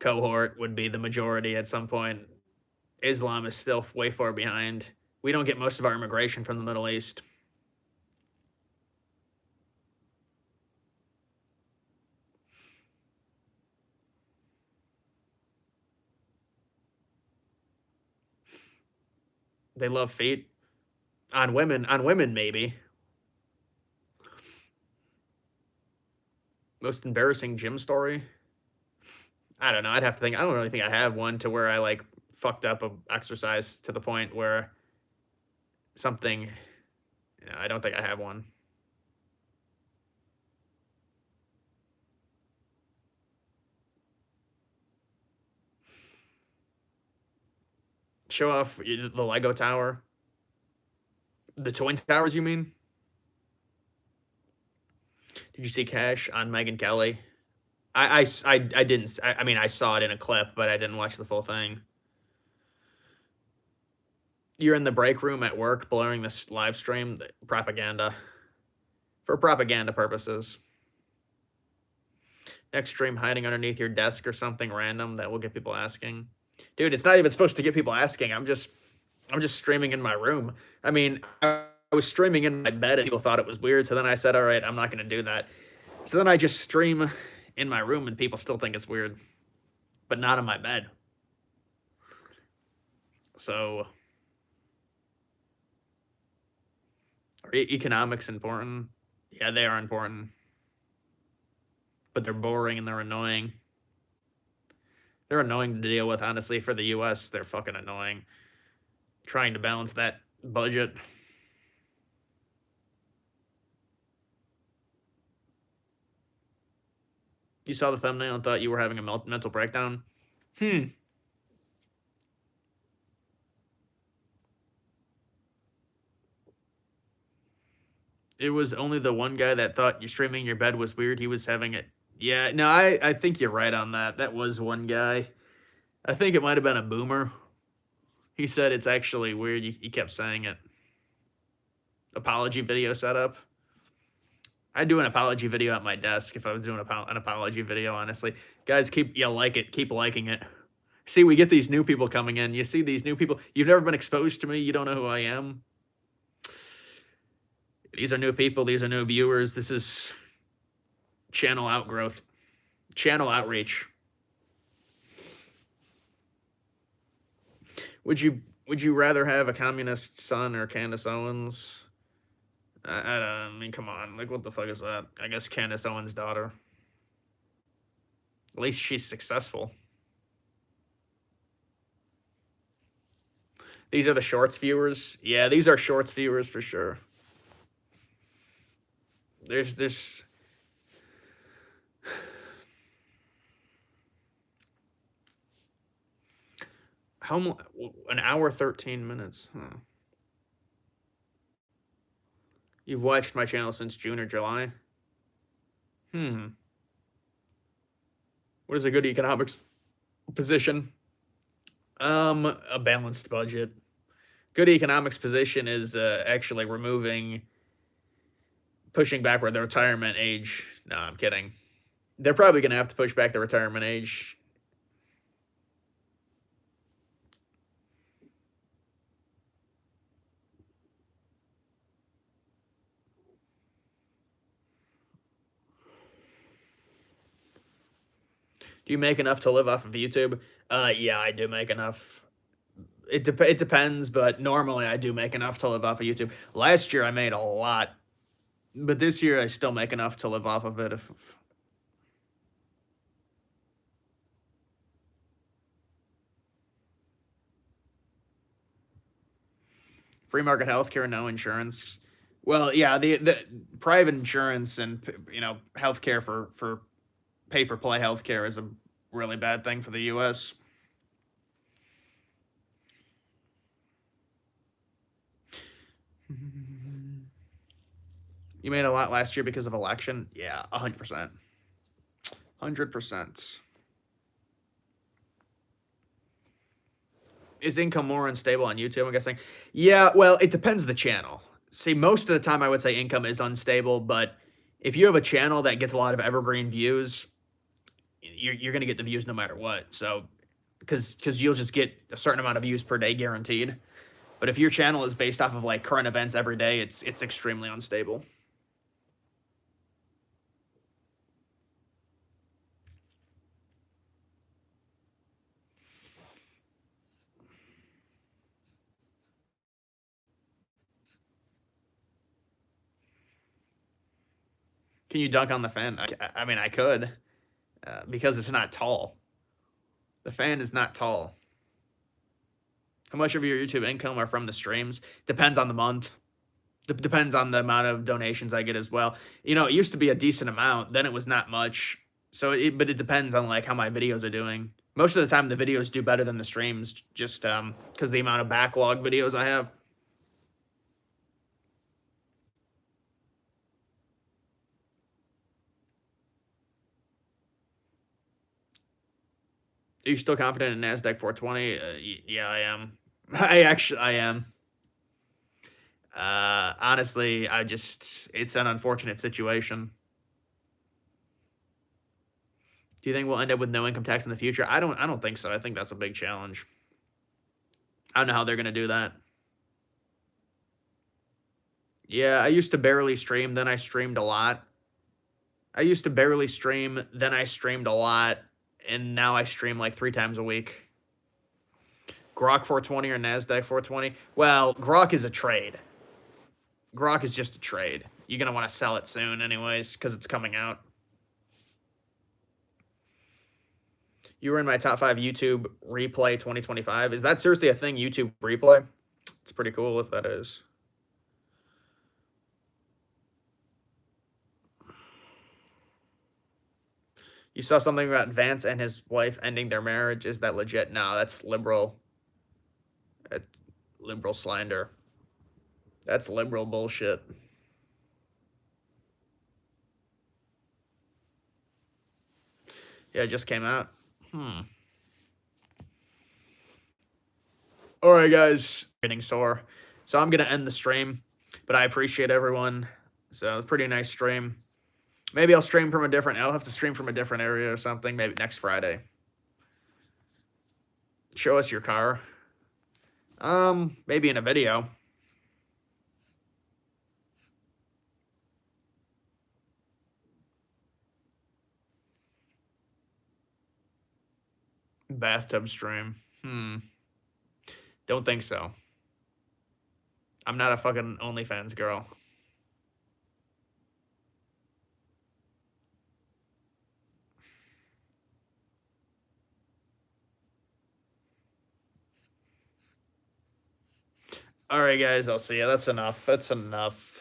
cohort would be the majority at some point. Islam is still way far behind. We don't get most of our immigration from the Middle East. They love feet. On women maybe. Most embarrassing gym story? I don't know. I'd have to think. I don't really think I have one to where I like fucked up a exercise to the point where something, I don't think I have one. Show off the Lego tower. The Twin Towers, you mean? Did you see Cash on Megyn Kelly? I didn't. I mean, I saw it in a clip, but I didn't watch the full thing. You're in the break room at work blurring this live stream. Propaganda. For propaganda purposes. Next stream hiding underneath your desk or something random that will get people asking. Dude, it's not even supposed to get people asking. I'm just streaming in my room. I mean, I was streaming in my bed and people thought it was weird. So then I said, all right, I'm not going to do that. So then I just stream in my room and people still think it's weird, but not in my bed. So are economics important? Yeah, they are important, but they're boring and they're annoying. They're annoying to deal with, honestly. For the US, they're fucking annoying. Trying to balance that budget. You saw the thumbnail and thought you were having a mental breakdown? It was only the one guy that thought you streaming in your bed was weird. He was having it. Yeah, no, I think you're right on that. That was one guy. I think it might have been a boomer. He said it's actually weird. He kept saying it. Apology video setup. I'd do an apology video at my desk if I was doing an apology video, honestly. Guys, keep liking it. See, we get these new people coming in. You see these new people. You've never been exposed to me. You don't know who I am. These are new people. These are new viewers. This is channel outgrowth. Channel outreach. Would you rather have a communist son or Candace Owens? I mean, come on. Like, what the fuck is that? I guess Candace Owens' daughter. At least she's successful. These are the shorts viewers. Yeah, these are shorts viewers for sure. There's this. An hour, 13 minutes. Huh. You've watched my channel since June or July? What is a good economics position? A balanced budget. Good economics position is actually pushing backward the retirement age. No, I'm kidding. They're probably going to have to push back the retirement age. Do you make enough to live off of YouTube? Yeah, I do make enough. It depends, but normally I do make enough to live off of YouTube. Last year I made a lot. But this year, I still make enough to live off of it. If free market healthcare, no insurance. Well, yeah, the private insurance and healthcare for pay for play healthcare is a really bad thing for the U.S. You made a lot last year because of election. Yeah, 100%, 100%. Is income more unstable on YouTube? I'm guessing. Yeah, well, it depends the channel. See, most of the time, I would say income is unstable, but if you have a channel that gets a lot of evergreen views, you're going to get the views no matter what. So, because you'll just get a certain amount of views per day guaranteed. But if your channel is based off of like current events every day, it's extremely unstable. Can you dunk on the fan? I mean, I could, because it's not tall. The fan is not tall. How much of your YouTube income are from the streams? Depends on the month. Depends on the amount of donations I get as well. It used to be a decent amount, then it was not much. But it depends on like how my videos are doing. Most of the time, the videos do better than the streams, just because the amount of backlog videos I have. Are you still confident in Nasdaq 420? Yeah, I am. I am. Honestly, it's an unfortunate situation. Do you think we'll end up with no income tax in the future? I don't think so. I think that's a big challenge. I don't know how they're gonna do that. Yeah, I used to barely stream, then I streamed a lot. I used to barely stream, then I streamed a lot, and now I stream like 3 times a week. Grok 420 or Nasdaq 420? Well, Grok is a trade. Grok is just a trade. You're gonna want to sell it soon, anyways, because it's coming out. You were in my top 5 YouTube replay 2025. Is that seriously a thing, YouTube replay? It's pretty cool if that is. You saw something about Vance and his wife ending their marriage. Is that legit? No, that's liberal. That's liberal slander. That's liberal bullshit. Yeah, it just came out. All right, guys. Getting sore. So I'm going to end the stream, but I appreciate everyone. So pretty nice stream. Maybe I'll have to stream from a different area or something, maybe next Friday. Show us your car. Maybe in a video. Bathtub stream. Don't think so. I'm not a fucking OnlyFans girl. All right, guys, I'll see you. That's enough. That's enough.